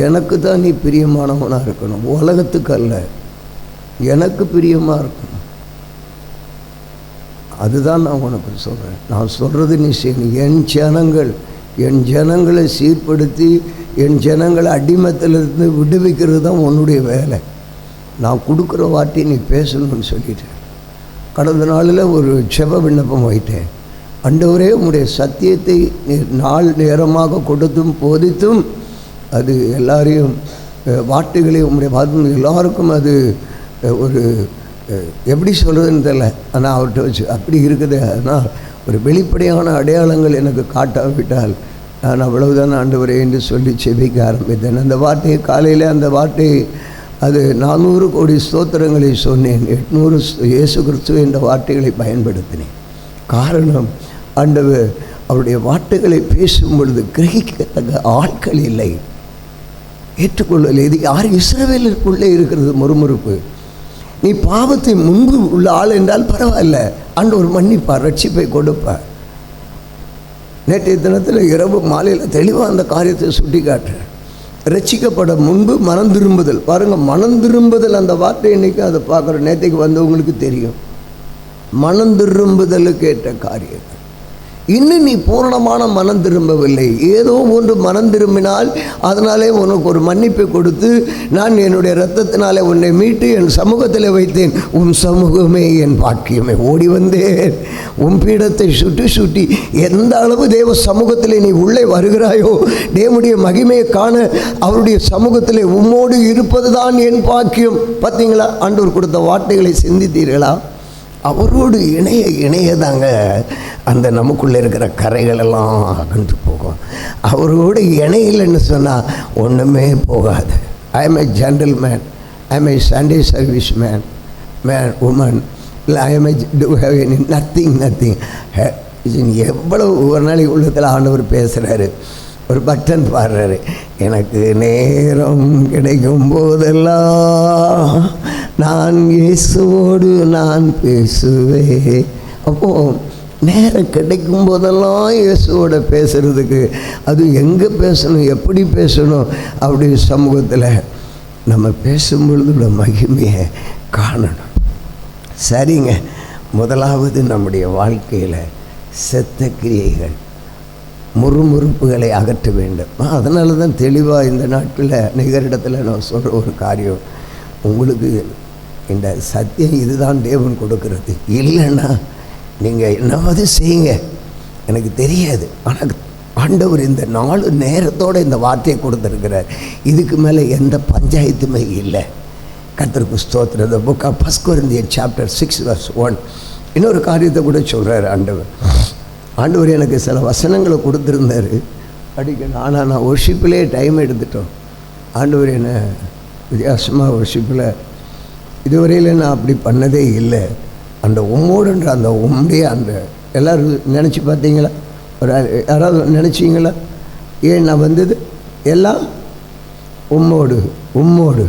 எனக்கு தான் நீ பிரியமானவனாக இருக்கணும், உலகத்துக்கு அல்ல, எனக்கு பிரியமாக இருக்கணும். அதுதான் நான் உனக்கு சொல்கிறேன். நான் சொல்கிறது நீ செய்யணும். என் ஜனங்களை சீர்படுத்தி என் ஜனங்களை அடிமத்திலிருந்து விடுவிக்கிறது தான் உன்னுடைய வேலை. நான் கொடுக்குற வார்த்தையை நீ பேசணும்னு சொல்லிட்டேன். கடந்த நாளில் ஒரு செப விண்ணப்பம் வைத்தேன். ஆண்டவரே, உம்முடைய சத்தியத்தை நாள் நேரமாக கொடுத்தும் போதித்தும் அது எல்லாரையும் வார்த்தைகளை உம்முடைய பார்த்து எல்லாருக்கும் அது ஒரு எப்படி சொல்கிறதுன்னு தெரியல. ஆனால் அவர்கிட்ட வச்சு அப்படி இருக்குது. ஆனால் ஒரு வெளிப்படையான அடையாளங்கள் எனக்கு காட்டாவிட்டால் நான் அவ்வளவுதான் ஆண்டவரே என்று சொல்லி செபிக்க ஆரம்பித்தேன். அந்த வார்த்தையை காலையில் அந்த வார்த்தையை அது 400 கோடி ஸ்தோத்திரங்களை சொன்னேன். 800 இயேசு கிறிஸ்துவ என்ற வார்த்தைகளை பயன்படுத்தினேன். காரணம், ஆண்டவர் அவருடைய வார்த்தைகளை பேசும் பொழுது கிரகிக்கத்தக்க ஆட்கள் இல்லை, ஏற்றுக்கொள்ளலை. இது யார்? இஸ்ரவேலுக்குள்ளே இருக்கிறது முறுமுறுப்பு. நீ பாவத்தை முன்பு உள்ள ஆள் என்றால் பரவாயில்ல, ஆண்டவர் மன்னிப்பார், ரட்சிப்பை கொடுப்பார். நேற்றைய தினத்தில் இரவு மாலையில் தெளிவாக அந்த காரியத்தை சுட்டி காட்டுறேன். ரட்சிக்கப்பட முன்பு மனம் திரும்புதல். பாருங்கள், மனம் திரும்புதல் அந்த வார்த்தை இன்றைக்கி அதை பார்க்குறோம். நேற்றைக்கு வந்தவங்களுக்கு தெரியும் மனம் திரும்புதலுக்கு ஏற்ற காரியம். இன்னும் நீ பூரணமான மனம் திரும்பவில்லை. ஏதோ ஒன்று மனம் திரும்பினால் அதனாலே உனக்கு ஒரு மன்னிப்பை கொடுத்து நான் என்னுடைய இரத்தத்தினாலே உன்னை மீட்டு என் சமூகத்தில் வைத்தேன். உன் சமூகமே என் பாக்கியமே. ஓடி வந்தேன் உன் பீடத்தை சுற்றி சுற்றி. எந்த அளவு தேவ சமூகத்தில் நீ உள்ளே வருகிறாயோ, தேவனுடைய மகிமையை காண அவருடைய சமூகத்தில் உம்மோடு இருப்பது தான் என் பாக்கியம். பார்த்தீங்களா, ஆண்டவர் கொடுத்த வார்த்தைகளை சிந்தித்தீர்களா? அவரோடு இணைய தாங்க அந்த நமக்குள்ளே இருக்கிற கரைகளெல்லாம் அகன்று போகும். அவரோடு இணையில்லைன்னு சொன்னால் ஒன்றுமே போகாது. I am a gentleman, I am a Sunday service man woman, இல்லை I am a do have any nothing. எவ்வளவு ஒரு நாளைக்கு உள்ளத்தில் ஆண்டவர் பேசுகிறாரு. ஒரு பட்டன் பாடுறாரு, எனக்கு நேரம் கிடைக்கும் போதெல்லாம் நான் இயேசுவோடு நான் பேசுவேன். அப்போது நேரம் கிடைக்கும் போதெல்லாம் இயேசுவோட பேசுகிறதுக்கு, அது எங்கே பேசணும், எப்படி பேசணும், அப்படி சமூகத்தில் நம்ம பேசும்பொழுது மகிமையை காணணும். சரிங்க, முதலாவது நம்முடைய வாழ்க்கையில் செத்த கிரியைகள், முறுமுறுப்புகளை அகற்ற வேண்டும். அதனால தான் தெளிவாக இந்த நாட்களில் நிகரிடத்தில் நான் சொல்கிற ஒரு காரியம், உங்களுக்கு இந்த சத்தியம் இதுதான் தேவன் கொடுக்கறது. இல்லைன்னா நீங்கள் என்னவாது செய்யுங்க, எனக்கு தெரியாது. ஆனால் ஆண்டவர் இந்த 4 நேரத்தோடு இந்த வார்த்தையை கொடுத்துருக்கிறார். இதுக்கு மேலே எந்த பஞ்சாயத்துமே இல்லை. கர்த்தருக்கு ஸ்தோத்திரம். The book of 1 Corinthians chapter 6 verse 1 இன்னொரு காரியத்தை கூட சொல்கிறார் ஆண்டவர். ஆண்டவர் எனக்கு சில வசனங்களை கொடுத்துருந்தார் படிக்கணும். ஆனால் நான் ஒர்ஷிப்பிலே டைம் எடுத்துட்டோம். ஆண்டவர் என்ன வித்தியாசமாக ஒர்ஷிப்பில் இதுவரையில் நான் அப்படி பண்ணதே இல்லை. அந்த உம்மோடுன்ற அந்த உம்முடைய அந்த எல்லோரும் நினச்சி பார்த்தீங்களா? ஒரு யாராவது நினச்சிங்களா? ஏன் நான் வந்தது எல்லாம் உம்மோடு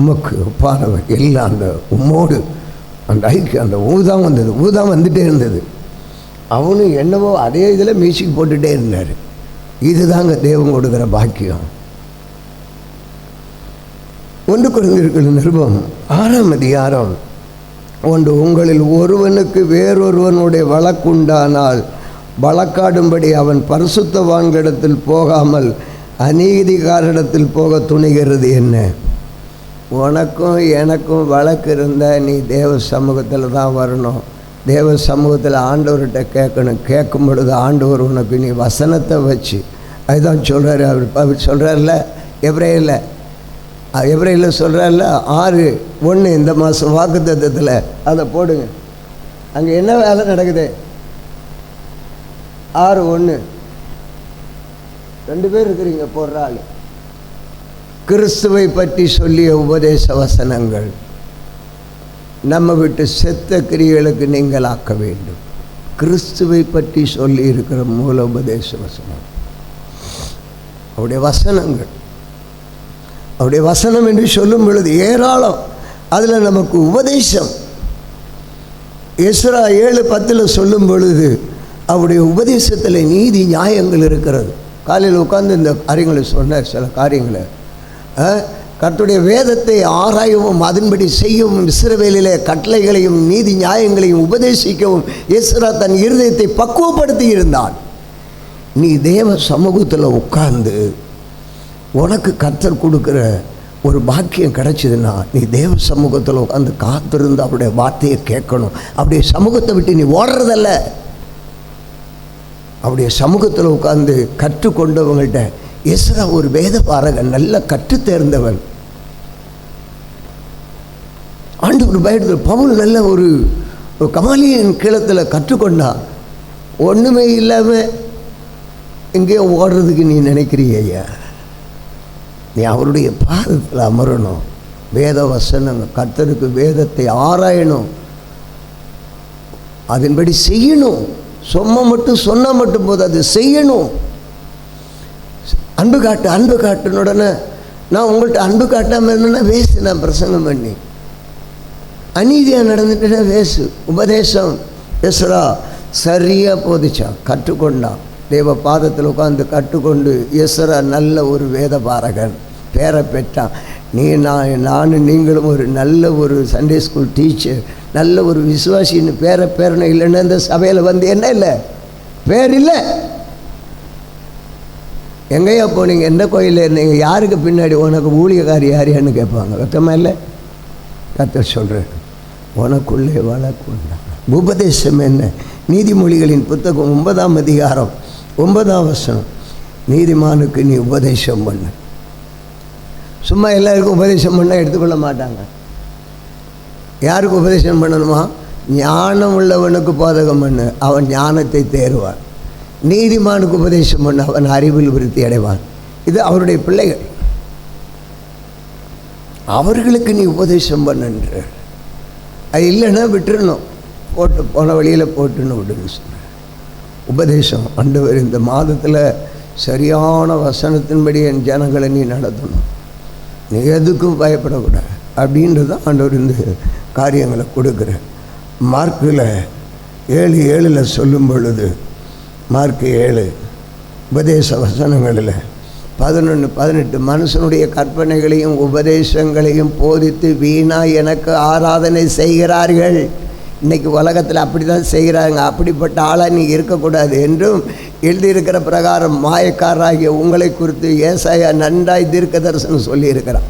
உமக்கு ஒப்பானவர் எல்லாம் அந்த உம்மோடு அந்த ஐக்கியம், அந்த ஊதான் வந்தது. ஊதான் வந்துகிட்டே இருந்தது. அவனும் என்னவோ அதே இதில் மியூசிக் போட்டுகிட்டே இருந்தார். இதுதாங்க தேவன் கொடுக்குற பாக்கியம். 1 கொரிந்தியர் நிருபம் 6ஆம் அதிகாரம் 1, உங்களில் ஒருவனுக்கு வேறொருவனுடைய வழக்குண்டானால் வழக்காடும்படி அவன் பரிசுத்தவான்களிடத்தில் போகாமல் அநீதிகாரிடத்தில் போக துணிகிறது என்ன? உனக்கும் எனக்கும் வழக்கு இருந்தால் நீ தேவ சமூகத்தில் தான் வரணும். தேவ சமூகத்தில் ஆண்டவர்கிட்ட கேட்கணும். கேட்கும் பொழுது ஆண்டவர் உனக்கு நீ வசனத்தை வச்சு, அதுதான் சொல்கிறாரு. அவர் சொல்கிறார்ல எப்ரேலில் சொல்கிறார்ல 6:1 இந்த மாதம் வாக்குத்தத்தத்தில் அதை போடுங்க. அங்கே என்ன வேலை நடக்குது? 6:1 2 பேர் இருக்கிறீங்க போடுற ஆள். கிறிஸ்துவை பற்றி சொல்லிய உபதேச வசனங்கள் நம்ம விட்டு செத்த கிரியைகளுக்கு நீங்கள் ஆக்க வேண்டும். கிறிஸ்துவை பற்றி சொல்லி இருக்கிற மூல உபதேச வசனம், அவருடைய வசனங்கள். அவருடைய வசனம் என்று சொல்லும் பொழுது ஏராளம். அதில் நமக்கு உபதேசம். எஸ்ரா 7:10 சொல்லும் பொழுது அவருடைய உபதேசத்தில் நீதி நியாயங்கள் இருக்கிறது. காலையில் உட்கார்ந்து இந்த காரியங்களை சொன்னார். சில காரியங்களை கர்த்தருடைய வேதத்தை ஆராயவும் அதன்படி செய்யவும் இஸ்ரவேலிலே கட்டளைகளையும் நீதி நியாயங்களையும் உபதேசிக்கவும் எஸ்ரா தன் இருதயத்தை பக்குவப்படுத்தி இருந்தான். நீ தேவ சமூகத்தில் உட்கார்ந்து உனக்கு கர்த்தர் கொடுக்குற ஒரு பாக்கியம் கிடைச்சதுன்னா நீ தேவ சமூகத்தில் உட்காந்து காத்திருந்து அவருடைய வார்த்தையை கேட்கணும். அப்படியே சமூகத்தை விட்டு நீ ஓடுறதல்ல. அவருடைய சமூகத்தில் உட்கார்ந்து கற்றுக்கொண்டவங்கள்ட்ட எஸ்ரா ஒரு வேத பாரகன், நல்ல கற்று தேர்ந்தவன். ஆண்டவர் பயத்துல பவுல் நல்ல ஒரு கமாலியன் கீழத்தில் கற்றுக்கொண்டான். ஒன்றுமே இல்லாமல் எங்கேயோ ஓடுறதுக்கு நீ நினைக்கிறியா? நீ அவருடைய பாதத்தில் அமரணும். வேத வசனங்கள் கர்த்தருக்கு வேதத்தை ஆராயணும், அதன்படி செய்யணும். சொன்னால் மட்டும் போது அது செய்யணும். அன்பு காட்டுனுடனே நான் உங்கள்கிட்ட அன்பு காட்டாமல் இருந்தேன்னா வேஸ்ட்டு. நான் பிரசங்கம் பண்ணி அநீதியாக நடந்துட்டேன்னா வேஸ்ட்டு. உபதேசம் எஸ்ரா சரியாக போதிச்சான், கற்றுக்கொண்டான். தேவ பாதத்தில் உட்காந்து கற்றுக்கொண்டு எஸ்ரா நல்ல ஒரு வேத பாரகன் பேரை பெற்றான். நானும் நீங்களும் ஒரு நல்ல ஒரு சண்டே ஸ்கூல் டீச்சர், நல்ல ஒரு விசுவாசின்னு பேரணும். இல்லைன்னா இந்த சபையில் வந்து என்ன இல்லை பேர் இல்லை. எங்கேயா போனீங்க, எந்த கோயிலில் இருந்தீங்க, யாருக்கு பின்னாடி உனக்கு ஊழியக்காரி யாரியான்னு கேட்பாங்க. வெக்கமா இல்லை? கர்த்தர் சொல்கிறேன், உனக்குள்ளே வழக்குண்டான உபதேசம் என்ன? நீதிமொழிகளின் புத்தகம் 9ஆம் அதிகாரம் 9ஆம் வசனம். நீதிமானுக்கு நீ உபதேசம் பண்ணு. சும்மா எல்லாருக்கும் உபதேசம் பண்ணால் எடுத்துக்கொள்ள மாட்டாங்க. யாருக்கு உபதேசம் பண்ணணுமா? ஞானம் உள்ளவனுக்கு போதகம் பண்ணு, அவன் ஞானத்தை தேறுவான். நீதிமானுக்கு உபதேசம் பண்ணு, அவன் அறிவில் விருத்தி அடைவான். இது அவருடைய பிள்ளைகள், அவர்களுக்கு நீ உபதேசம் பண்ணுன்ற. அது இல்லைன்னா விட்டுறணும், போட்டு போன வழியில் போட்டுன்னு விடுன்னு சொன்ன உபதேசம். ஆண்டவர் இந்த மாதத்தில் சரியான வசனத்தின்படி என் ஜனங்களை நீ நடத்தணும், நீ எதுக்கும் பயப்படக்கூடாது அப்படின்றது ஆண்டவர் இந்த காரியங்களை கொடுக்குற. மார்க்கில் 7:7 சொல்லும் பொழுது, மார்க் 7 உபதேச வசனங்களில் 11-18 மனுஷனுடைய கற்பனைகளையும் உபதேசங்களையும் போதித்து வீணா எனக்கு ஆராதனை செய்கிறார்கள். இன்றைக்கி உலகத்தில் அப்படி தான் செய்கிறாங்க. அப்படிப்பட்ட ஆளாக நீ இருக்கக்கூடாது என்றும் எழுதியிருக்கிற பிரகாரம் மாயக்காரராகிய உங்களை குறித்து ஏசாயா நன்றாய் தீர்க்க தரிசனம் சொல்லியிருக்கிறான்.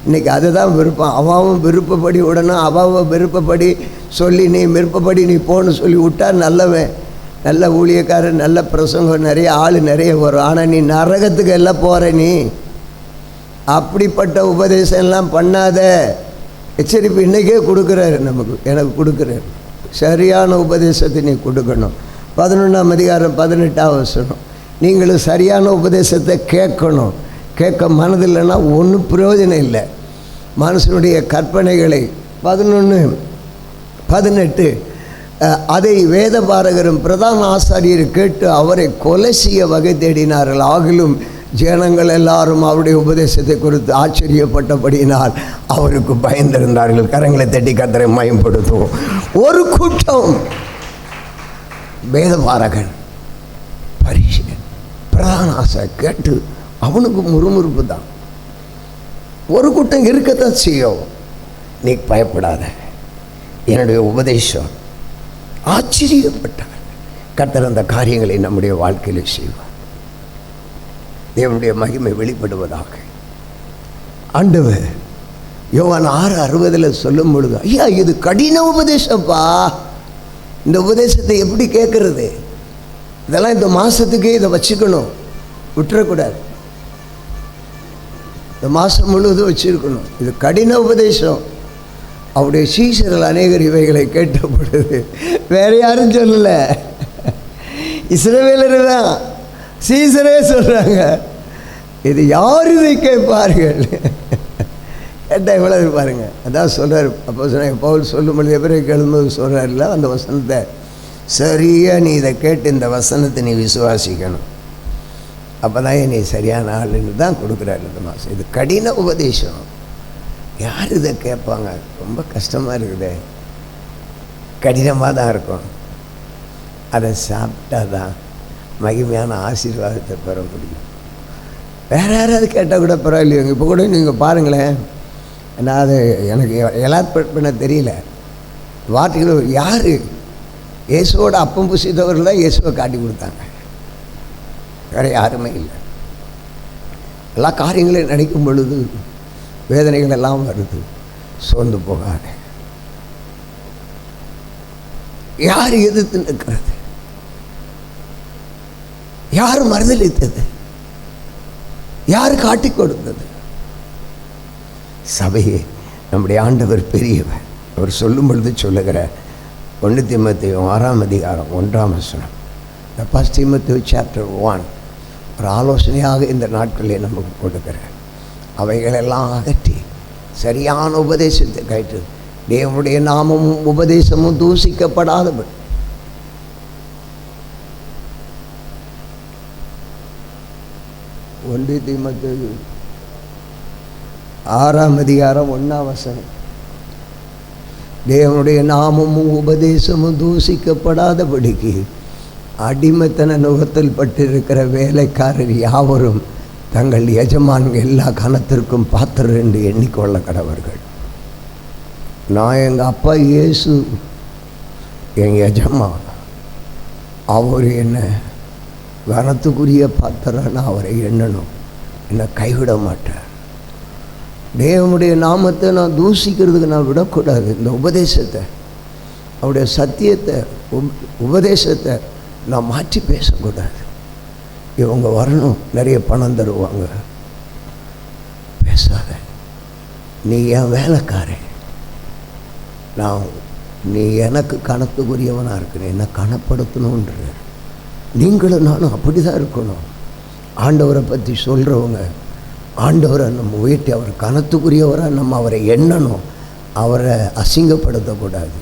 இன்றைக்கி அதுதான் விருப்பம். அவாவும் விருப்பப்படி விடணும், அவாவை விருப்பப்படி சொல்லி நீ விருப்பப்படி நீ போன்னு சொல்லி விட்டால் நல்லவன், நல்ல ஊழியக்காரன், நல்ல பிரசங்கம், நிறைய ஆள் நிறைய வரும். ஆனால் நீ நரகத்துக்கு எல்லாம் போகிற. நீ அப்படிப்பட்ட உபதேசம் எல்லாம் பண்ணாத. எச்சரிப்பு இன்றைக்கே கொடுக்குறாரு நமக்கு, எனக்கு கொடுக்குறாரு. சரியான உபதேசத்தை நீ கொடுக்கணும். 11ஆம் அதிகாரம் 18ஆம் வசனம். நீங்களும் சரியான உபதேசத்தை கேட்கணும். கேட்க மனதில்லைன்னா ஒன்றும் பிரயோஜனம் இல்லை. மனுஷனுடைய கற்பனைகளை 11-18 அதை வேத பாரகரும் பிரதான ஆசாரியர் கேட்டு அவரை கொலை செய்ய வகை தேடினார்கள். ஆகிலும் ஜனங்கள் எல்லாரும் அவருடைய உபதேசத்தை குறித்து ஆச்சரியப்பட்டபடியினால் அவருக்கு பயந்திருந்தார்கள். கரங்களை தட்டி கர்த்தரை மயம்படுத்துவோம். ஒரு கூட்டம் வேத பாரகன் பரிசேயன் பிரதான ஆசை கேட்டு அவனுக்கு முறுமுறுப்பு தான். ஒரு கூட்டம் இருக்கத்தான் செய்யும். நீ பயப்படாத, என்னுடைய உபதேசம். ஆச்சரியப்பட்டார். கர்த்தர் அந்த காரியங்களை நம்முடைய வாழ்க்கையில் செய்வார். தேவனுடைய மகிமை வெளிப்படுவதாக. ஆண்டவர் யோவான் 6:60 சொல்லும் பொழுது, ஐயா இது கடின உபதேசப்பா, இந்த உபதேசத்தை எப்படி கேட்கறது? இதெல்லாம் இந்த மாதத்துக்கே இதை வச்சுக்கணும், விட்டுறக்கூடாது. இந்த மாதம் முழுவதும் வச்சுருக்கணும். இது கடின உபதேசம். அவருடைய சீஷர்கள் அநேகர் இவைகளை கேட்ட பொழுது, வேறு யாரும் சொல்லலை, இஸ்ரவேலர் தான், சீசரே சொல்கிறாங்க, இது யார் இதை கேட்பார்கள்? கேட்டால் இவ்வளவு பாருங்க. அதான் சொல்கிறார் அப்போ பவுல் சொல்லும் பொழுது எபிரேயருக்கு எழுதும்போது சொல்கிறார்ல அந்த வசனத்தை, சரியாக நீ இதை கேட்டு இந்த வசனத்தை நீ விசுவாசிக்கணும், அப்போ தான் நீ சரியான ஆளுன்னு தான் கொடுக்குறாரு இந்த மாதம். இது கடின உபதேசம். யார் இதை கேட்பாங்க? ரொம்ப கஷ்டமாக இருக்குது, கடினமாக தான் இருக்கும். அதை சாப்பிட்டா தான் மகிமையான ஆசீர்வாதத்தை பெற முடியும். வேறு யாராவது கேட்டால் கூட பரவாயில்லைங்க. இப்போ கூட நீங்கள் பாருங்களேன், நான் அது எனக்கு எலாட் பண்ண தெரியல. வார்த்தைகள் யார் இயேசுவோட அப்பம் புசித்தவர்கள் தான் இயேசுவை காட்டி கொடுத்தாங்க, வேறு யாருமே இல்லை. எல்லா காரியங்களையும் நினைக்கும் பொழுது வேதனைகள் எல்லாம் வருது. சோர்ந்து போகாது. யார் எதிர்த்து நிற்கிறது? யார் மறுதளித்தது? யார் காட்டி கொடுத்தது? சபையே, நம்முடைய ஆண்டவர் பெரியவர். அவர் சொல்லும் பொழுது சொல்லுகிற 1 தீமோத்தேயு 6ஆம் அதிகாரம் 1ஆம் வசனம், The First Timothy chapter 1 ஒரு ஆலோசனையாக இந்த நாட்களில் நமக்கு கொடுக்கிறார். அவைகளெல்லாம் அகற்றி சரியான உபதேசத்தை கேட்டு தேவனுடைய நாமமும் உபதேசமும் தூசிக்கப்படாதபடி 1 தீமோத்தேயு 6ஆம் அதிகாரம் 1ஆம் வசனம், தேவனுடைய நாமமும் உபதேசமும் தூசிக்கப்படாதபடிக்கு அடிமைத்தன நுகத்தில் பட்டிருக்கிற வேலைக்காரர் யாவரும் தங்கள் எஜமான்கள் எல்லா கனத்திற்கும் பாத்திரர் என்று எண்ணிக்கொள்ள கடவர்கள். நான் எங்கள் அப்பா இயேசு என் எஜமான், அவர் என்ன கனத்துக்குரிய பாத்திரம், நான் அவரை எண்ணணும், என்னை கைவிட மாட்டார். தேவனுடைய நாமத்தை நான் தூசிக்கிறதுக்கு நான் விடக்கூடாது. இந்த உபதேசத்தை, அவருடைய சத்தியத்தை, உபதேசத்தை நான் மாற்றி பேசக்கூடாது. இவங்க வரணும், நிறைய பணம் தருவாங்க, பேசாத, நீ என் வேலைக்காரன், நீ எனக்கு கணத்துக்குரியவனாக இருக்கிற, என்னை கனப்படுத்தணுன்ற. நீங்களும் நானும் அப்படி தான் இருக்கணும். ஆண்டவரை பற்றி சொல்கிறவங்க ஆண்டவரை நம்ம உயர்த்தி அவர் கனத்துக்குரியவராக நம்ம அவரை எண்ணணும். அவரை அசிங்கப்படுத்தக்கூடாது,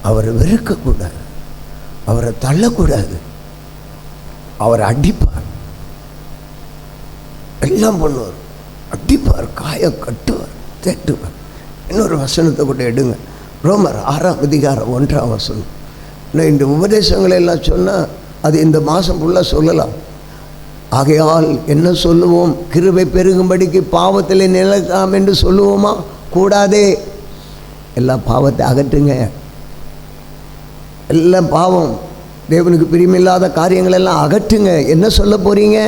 அவரை வெறுக்கக்கூடாது, அவரை தள்ளக்கூடாது. அவரை அடிப்பார், எல்லாம் பண்ணுவார், அடிப்பார், காய கட்டுவார், தேட்டுவார். இன்னொரு வசனத்தை கூட எடுங்க, ரோமர் 6:1. இன்னும் இந்த உபதேசங்களை எல்லாம் சொன்னால் அது இந்த மாதம் ஃபுல்லாக சொல்லலாம். ஆகையால் என்ன சொல்லுவோம்? கிருபை பெருகும்படிக்கு பாவத்தில் நிலைக்கலாம் என்று சொல்லுவோமா? கூடாதே. எல்லா பாவத்தை அகற்றுங்க. எல்லாம் பாவம், தேவனுக்கு பிரியமில்லாத காரியங்கள் எல்லாம் அகற்றுங்க. என்ன சொல்ல போகிறீங்க?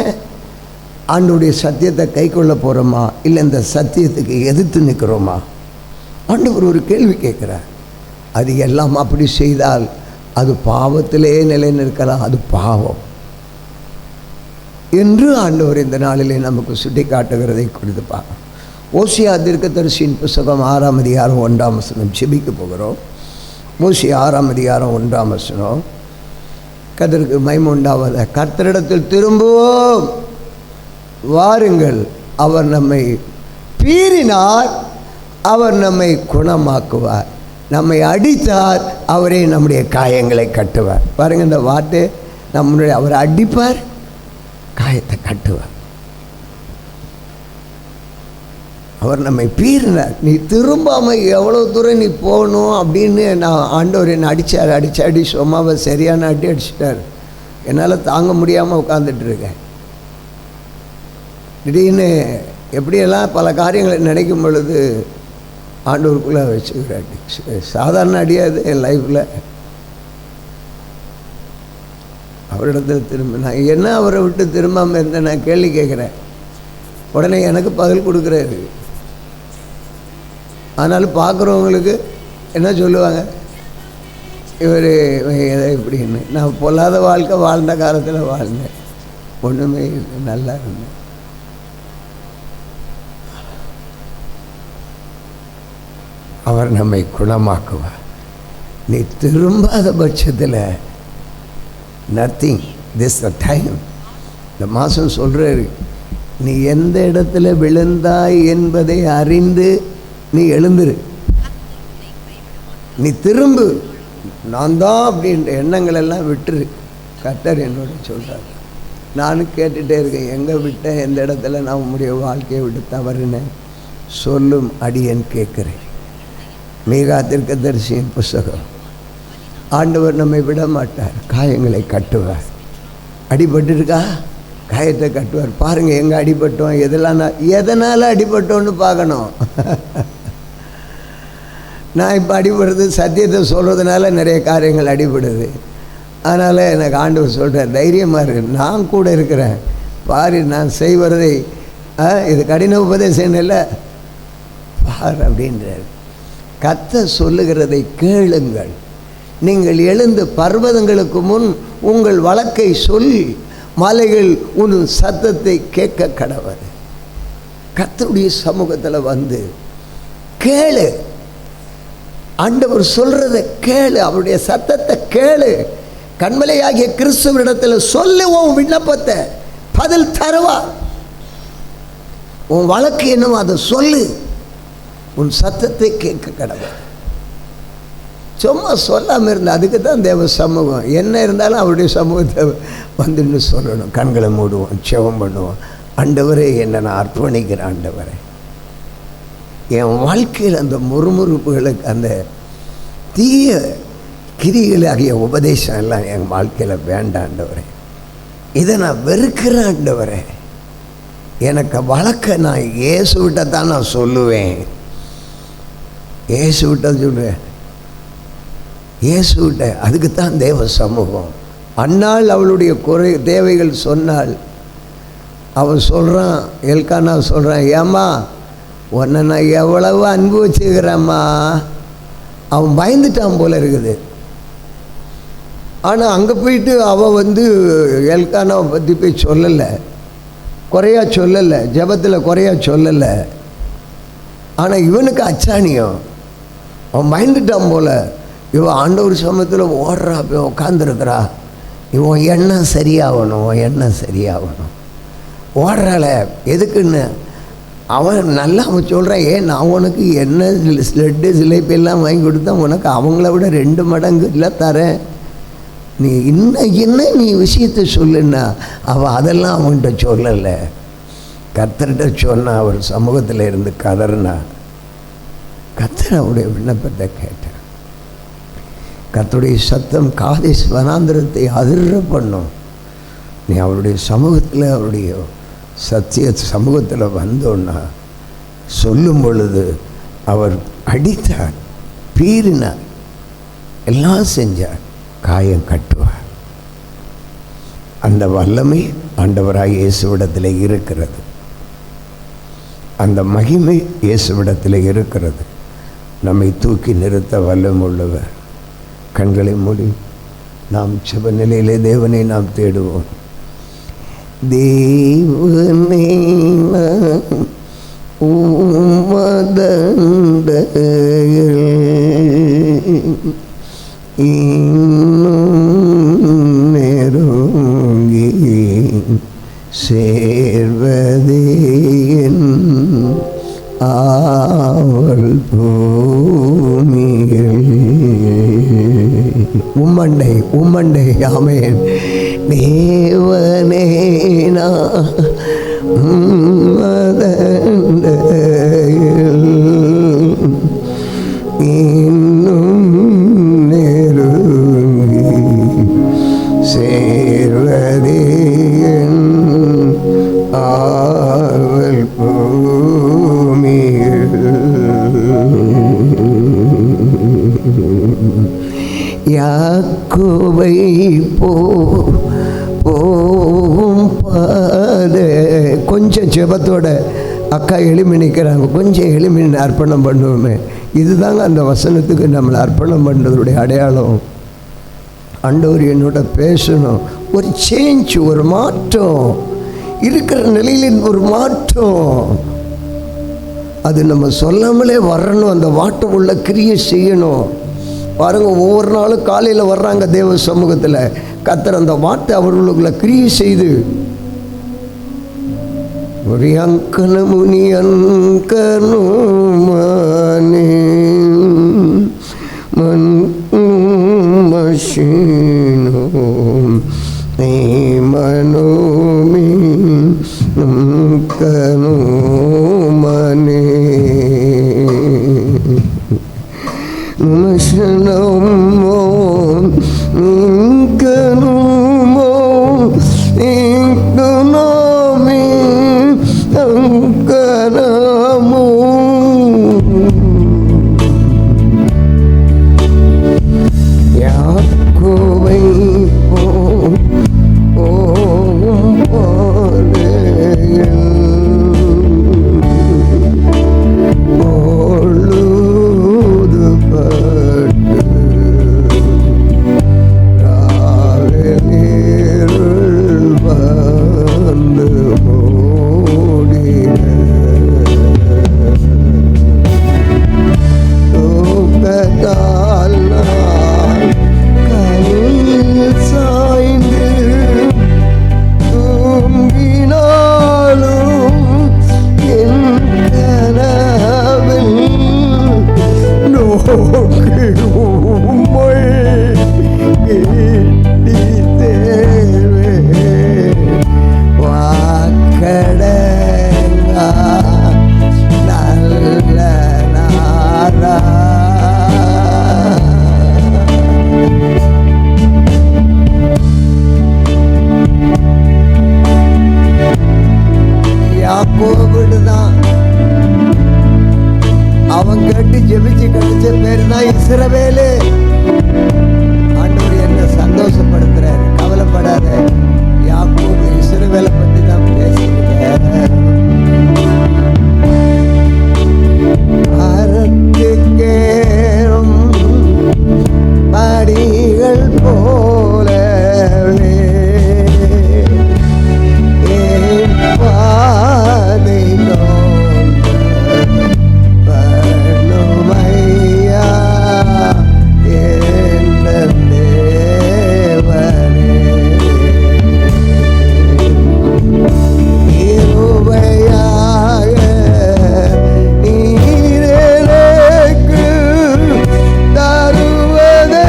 ஆண்டவருடைய சத்தியத்தை கை கொள்ள போகிறோமா, இல்லை இந்த சத்தியத்துக்கு எதிர்த்து நிற்கிறோமா? ஆண்டவர் ஒரு கேள்வி கேட்குறார். அது எல்லாம் அப்படி செய்தால் அது பாவத்திலே நிலை நிற்கலாம், அது பாவம் என்று ஆண்டவர் இந்த நாளிலே நமக்கு சுட்டி காட்டுகிறதை குறித்து பார்க்கணும். ஓசியா தீர்க்கதரிசியின் புஸ்தகம் 6:1 செபிக்க போகிறோம். ஓசியா 6:1 கர்த்தருக்கு மகிமை உண்டாவதாக. கர்த்தரிடத்தில் திரும்புவோம், வாருங்கள், அவர் நம்மை பீறினார், அவர் நம்மை குணமாக்குவார், நம்மை அடித்தார், அவரே நம்முடைய காயங்களை கட்டுவார். பாருங்கள் இந்த வார்த்தை, நம்முடைய அவர் அடிப்பார், காயத்தை கட்டுவார். அவர் நம்மை பீறினார். நீ திரும்பாமல் எவ்வளோ தூரம் நீ போகணும் அப்படின்னு நான் ஆண்டவர் என்னை அடி சும்மாவை சரியான அடிச்சிட்டார். என்னால் தாங்க முடியாமல் உட்காந்துட்டு இருக்கேன். திடீர்னு எப்படியெல்லாம் பல காரியங்களை நினைக்கும் பொழுது ஆண்டவருக்குள்ளே வச்சுக்கிறார். சாதாரண அடியாது என் லைஃப்பில். அவரிடத்தில் திரும்ப நான் என்ன அவரை விட்டு திரும்பாமல் இருந்தேன், நான் கேள்வி கேட்குறேன். உடனே எனக்கு பதில் கொடுக்குறாரு. ஆனாலும் பார்க்குறவங்களுக்கு என்ன சொல்லுவாங்க, இவர் எதை இப்படின்னு. நான் பொல்லாத வாழ்க்கை வாழ்ந்த காலத்தில் வாழ்ந்தேன், ஒன்றுமே நல்லா இருந்தேன். அவர் நம்மை குணமாக்குவார். நீ திரும்பாத பட்சத்தில் நத்திங், திஸ் த டைம். இந்த மாதம் சொல்கிறாரு, நீ எந்த இடத்துல விழுந்தாய் என்பதை அறிந்து நீ எழுந்துரு, நீ திரும்பு, நான் தான் அப்படின்ற எண்ணங்கள் எல்லாம் விட்டுரு. கர்த்தர் என்னோட சொல்கிறார். நானும் கேட்டுகிட்டே இருக்கேன், எங்கே விட்டேன், எந்த இடத்துல நான் உங்களுடைய வாழ்க்கையை விட்டு தவறுனேன் சொல்லும் அடியேன் கேட்குறேன். மீகா தீர்க்கதரிசியின் புஸ்தகம். ஆண்டவர் நம்மை விட மாட்டார், காயங்களை கட்டுவார். அடிபட்டுருக்கா, காயத்தை கட்டுவார். பாருங்கள் எங்கே அடிபட்டோம், எதனால் அடிபட்டோன்னு பார்க்கணும். நான் இப்போ அடிபடுறது சத்தியத்தை சொல்கிறதுனால நிறைய காரியங்கள் அடிபடுது. அதனால் எனக்கு ஆண்டவர் சொல்கிறார், தைரியமாக இருக்கு, நான் கூட இருக்கிறேன் பாரு, நான் செய்வதை இது கடின உபதேசம் இல்லை பார் அப்படின்றார். கர்த்தர் சொல்லுகிறதை கேளுங்கள், நீங்கள் எழுந்து பர்வதங்களுக்கு முன் உங்கள் வழக்கை சொல்லி மலைகள் உன் சத்தத்தை கேட்க கடவுது. கர்த்தருடைய சமூகத்தில் வந்து கேளு, ஆண்டவர் சொல்றதை கேளு, அவருடைய சத்தத்தை கேளு. கண்மலையாகிய கிறிஸ்துவிடத்தில் சொல்லு, உன் விண்ணப்பத்தை பதில் தருவார். உன் வழக்கு என்னவோ அதை சொல்லு, உன் சத்தத்தை கேட்க கடவுள். சும்மா சொல்லாமல் இருந்த அதுக்கு தான் தேவ சமூகம். என்ன இருந்தாலும் அவருடைய சமூகத்தை வந்துன்னு சொல்லணும். கண்களை மூடுவோம், செவம் பண்ணுவோம். ஆண்டவரே, என்னை நான் அர்ப்பணிக்கிறேன். ஆண்டவரே, என் வாழ்க்கையில் அந்த முறுமுறுப்புகளுக்கு, அந்த தீய கிரிகள் ஆகிய உபதேசம் எல்லாம் என் வாழ்க்கையில் வேண்டாம் ஆண்டவரே. இதை நான் வெறுக்கிறேன் ஆண்டவரே. எனக்கு வழக்க நான் இயேசுவிட்ட தான் நான் சொல்லுவேன், இயேசுவிட்ட சொல்லுவேன், இயேசுவிட்ட. அதுக்கு தான் தேவ சமூகம். அன்னாள் அவளுடைய தேவைகள் சொன்னாள். அவன் சொல்கிறான், எல்கானா சொல்கிறான், ஏம்மா உன்னை நான் எவ்வளவு அன்பு வச்சுக்கிறேம்மா. அவன் பயந்துட்டான் போல இருக்குது. ஆனால் அங்கே போயிட்டு அவள் எல்கானாவை பற்றி போய் சொல்லலை, குறையா சொல்லலை, ஜெபத்தில் குறையா சொல்லலை. ஆனால் இவனுக்கு அச்சாணியம், அவன் பயந்துட்டான் போல. இவன் ஆண்டவர் சமயத்தில் ஓடுறா, போய் உட்காந்துருக்குறா. இவன் எண்ணம் சரியாகணும், எண்ணம் சரியாகணும். ஓடுறாள எதுக்குன்னு அவன் நல்லா அவன் சொல்கிறான், ஏன் நான் உனக்கு என்ன லட்டு சிலைப்பெல்லாம் வாங்கி கொடுத்தா உனக்கு அவங்கள விட 2 மடங்கு இல்லை தரேன். நீ என்ன நீ விஷயத்தை சொல்லுன்னா அவள் அதெல்லாம் அவன்கிட்ட சொல்லலை, கர்த்தர்கிட்ட சொன்னா. அவர் சமூகத்தில் இருந்து கதறினா. கர்த்தர் அவருடைய விண்ணப்பத்தை கேட்டார். கர்த்தருடைய சத்தம் காதேஸ் வனாந்திரத்தை அதிர பண்ணும். நீ அவருடைய சமூகத்தில், அவருடைய சத்திய சமூகத்தில் வந்தோன்னா சொல்லும் பொழுது அவர் அடித்தார், பீறினார், எல்லாம் செஞ்சார், காயம் கட்டுவார். அந்த வல்லமை ஆண்டவராய் இயேசுவிடத்தில் இருக்கிறது. அந்த மகிமை இயேசுவிடத்தில் இருக்கிறது. நம்மை தூக்கி நிறுத்த வல்லம் உள்ளவர். கண்களை மூடி நாம் ஜெப நிலையிலே தேவனை நாம் தேடுவோம். தேவனே உமதண்டையில் இன்னும் நெருங்கி சேர்வதே என் ஆவல் பூமியில். உம்மண்டை ஆமென். தேவனே உமதண்டையில் இன்னும் நெருங்கி சேர்வதே என் ஆவல் பூமியில். யாக்கோபை போகும் பாதை. கொஞ்சம் ஜெபத்தோட அக்கா எளிமை நிற்கிறாங்க, கொஞ்சம் எளிமை அர்ப்பணம் பண்ணுவோமே. இதுதாங்க அந்த வசனத்துக்கு நம்மளை அர்ப்பணம் பண்ணுறதுடைய அடையாளம். ஆண்டவர் என்னோட பேசணும். ஒரு சேஞ்ச், ஒரு மாற்றம், இருக்கிற நிலையில் ஒரு மாற்றம். அது நம்ம சொல்லாமலே வரணும். அந்த வாட்டம் உள்ள கிரியை செய்யணும். பாருங்க, ஒவ்வொரு நாளும் காலையில் வர்றாங்க தேவ சமூகத்தில். கர்த்தர் அந்த வார்த்தை அவர்களுக்குள்ள கிரியை செய்து ஒரு அங்கனமுனி அங்கனுமானே மஷீனோ நீ மனோமி கனுமனே மஷனமோ கனுமோ இங்கனோமி அங்கனமோ. யாக்கோபை போகும் பாதையில் பொழுதுபட்டு ராவெளிருள் வந்து ஓடின. தூக்கத்தால் நான் கையில் சாய்ந்து தூங்கினாலும் என் கனவில் நோக்கி உம்மை எட்டி தேவே வாக்கடங்கா நல்ல நாரா. யாக்கோபுதான் அவன் கேட்டு ஜெபிச்சு கிடைச்ச பேர் தான் இஸ்ரவேலு. ஆண்டவர் என்ன சந்தோஷப்படுத்துறாரு. கவலைப்படாத. யாக்கோபு இஸ்ரவேலை பத்தி தான் பேசுகிறேன். அறத்துக்கேறும் படிகள் போலவே என் பாதை பண்ணுமையா என் தேவனே. இருவையாக நீரெனக்கு தருவதெல்லாம்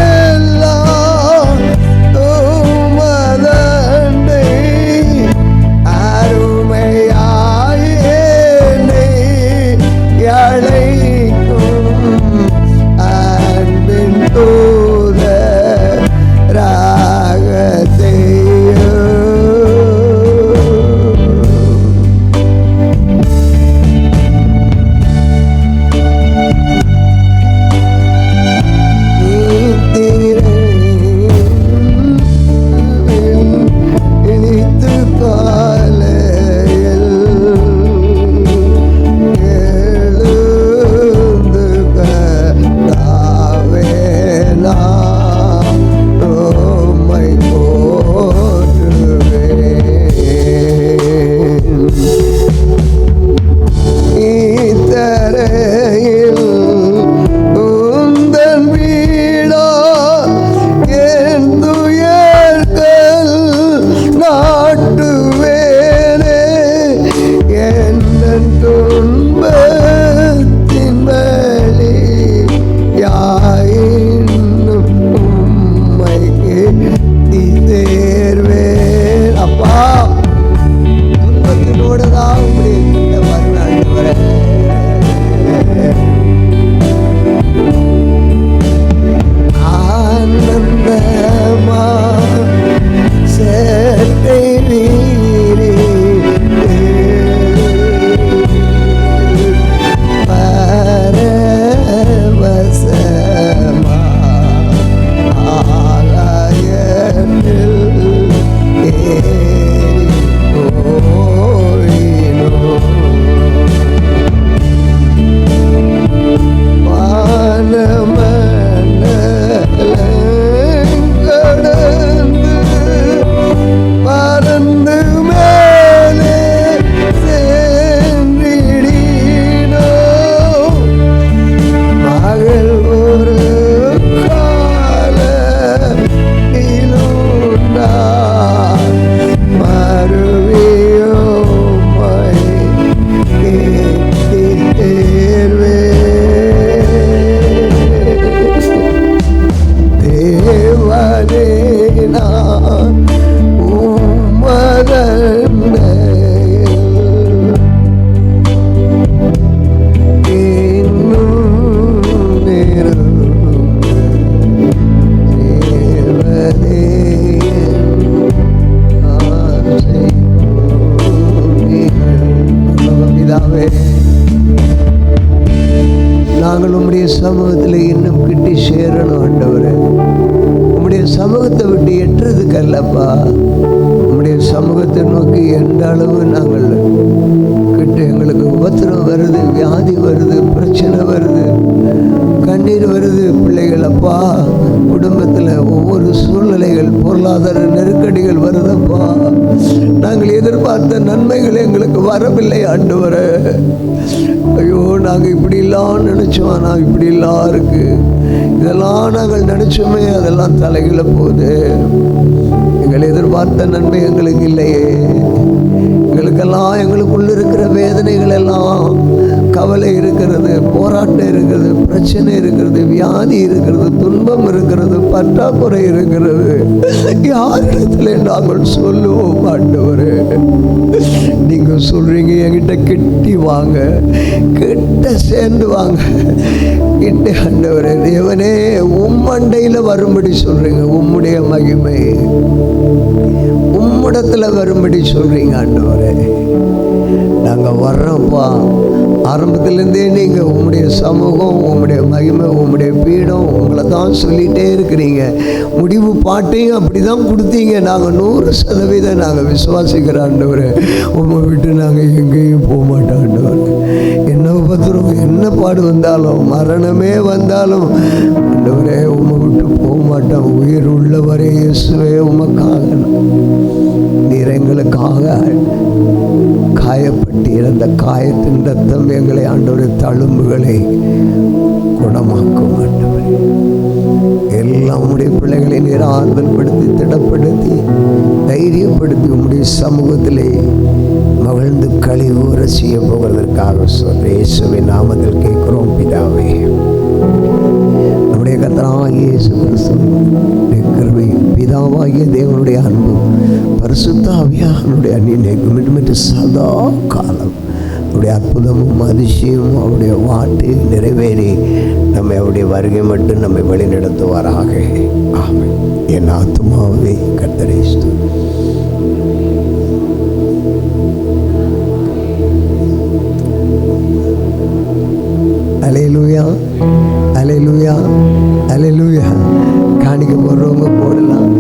உமதண்டை அருமையாய் என்னை அழைக்கும் அன்பின் தூதராக செய்யும். இனித்து காலையில் எழுந்து கதாவே நான் உம்மை போற்றுவேன். இத்தரையில் உந்தன் வீடா என் துயர்கள் நாட்டுவேனே. என் துன்பத்தின் வழி யாயினும் உம்மைக்கு தேர்வேன். அப்பா துன்பத்தினோடு தான் உங்களுடைய வருவேன். ஆனந்தமா சேட்டை நீரி பரவசமா ஆகாயத்தில் ஏறி போயினோம். கடந்து பறந்து மேலே சென்றிடினோ. மகள் ஒரு காலிலும் நான் மறுவியோ தேர்வே. தேவனே நான் உமதண்டையில் இன்னும் நெருங்க தேவனே ஆசை பூமிகள். பிதாவே, நாங்கள் உம்முடைய சமூகத்தில் இன்னும் கிட்டி சேரணும் ஆண்டவரே. உம்முடைய சமூகத்தை விட்டு எட்டுறதுக்கு அல்லப்பா, உம்முடைய சமூகத்தை நோக்கி எந்த அளவு நாங்கள் கிட்ட எங்களுக்கு உபத்திரம் வருது, வியாதி வருது, பிரச்சனை வருது, கண்ணீர் வருது. பிள்ளைகள் அப்பா குடும்பத்தில் ஒவ்வொரு சூழ்நிலைகள், பொருளாதார நெருக்கடிகள் வருதப்பா. நாங்கள் எதிர்பார்த்த நன்மைகள் எங்களுக்கு வரவில்லை ஆண்டவரே. ஐயோ, நாங்கள் இப்படிலாம் நினச்சோம், ஆனால் இப்படிலாம் இருக்கு. இதெல்லாம் நாங்கள் நினச்சோமே, அதெல்லாம் தலைகளை போகுது. எங்கள் எதிர்பார்த்த நன்மை எங்களுக்கு இல்லையே. எங்களுக்கெல்லாம் எங்களுக்குள்ள இருக்கிற வேதனைகள் எல்லாம், கவலை இருக்கிறது, போராட்டம் இருக்கிறது, பிரச்சனை இருக்கிறது, வியாதி இருக்கிறது, துன்பம் இருக்கிறது, பற்றாக்குறை இருக்கிறது. யாரிடத்துல நாங்கள் சொல்லுவோம் ஆண்டவரே? நீங்க சொல்றீங்க என்கிட்ட கிட்டி வாங்க, கிட்ட சேர்ந்து வாங்க. கிட்ட ஆண்டவரே, தேவனே உம்மண்டையில வரும்படி சொல்றீங்க. உம்முடைய மகிமை உம்மிடத்துல வரும்படி சொல்றீங்க ஆண்டவரே. நாங்க வர்றோம்ப்பா, ஆரம்பத்திலேருந்தே நீங்கள் உங்களுடைய சமூகம், உங்களுடைய மகிமை, உங்களுடைய பீடம் உங்களை தான் சொல்லிகிட்டே இருக்கிறீங்க. முடிவு பாட்டையும் அப்படி தான் கொடுத்தீங்க. நாங்கள் 100% நாங்கள் விசுவாசிக்கிற ஆண்டவரே, உங்களை விட்டு நாங்கள் எங்கேயும் போக மாட்டோம் ஆண்டவர். என்ன உபத்திரம், என்ன பாடு வந்தாலும், மரணமே வந்தாலும் ஆண்டவரே உங்களை விட்டு போக மாட்டோம். உயிர் உள்ளவரே இயேசுவே, உமக்காக நீர் எங்களுக்காக காயப்பட்டீர். அந்த காயத்தின் ரத்தம் எங்களை ஆண்டவரே தழும்புகளை குணமாக்கும் ஆண்டவரே. எல்லாம் உம்முடைய பிள்ளைகளை நீர் ஆறுதல் படுத்தி, திடப்படுத்தி, தைரியப்படுத்தி உம்முடைய சமூகத்திலே மகிழ்ந்து கழிவுற செய்ய போகிறதற்காக இயேசுவின் நாமத்தில் கேட்கிறோம் பிதாவே. நம்முடைய கர்த்தராகிய இயேசு கிறிஸ்துவின் கிருபை, பிதாவாகிய தேவனுடைய அன்பு, பரிசுத்த ஆவியானவருடைய அந்நியனும் சதா காலம் அவருடைய அற்புதமும் அதிசயமும் அவருடைய வார்த்தை நிறைவேறி நம்மை அவருடைய வருகை மட்டும் நம்மை வழிநடத்துவாராக. ஆமென். என் ஆத்துமாவே கர்த்தரை ஸ்தோத்திரி. அல்லேலூயா, அல்லேலூயா, அல்லேலூயா. காணிக்க போடுறவங்க போடலாம்.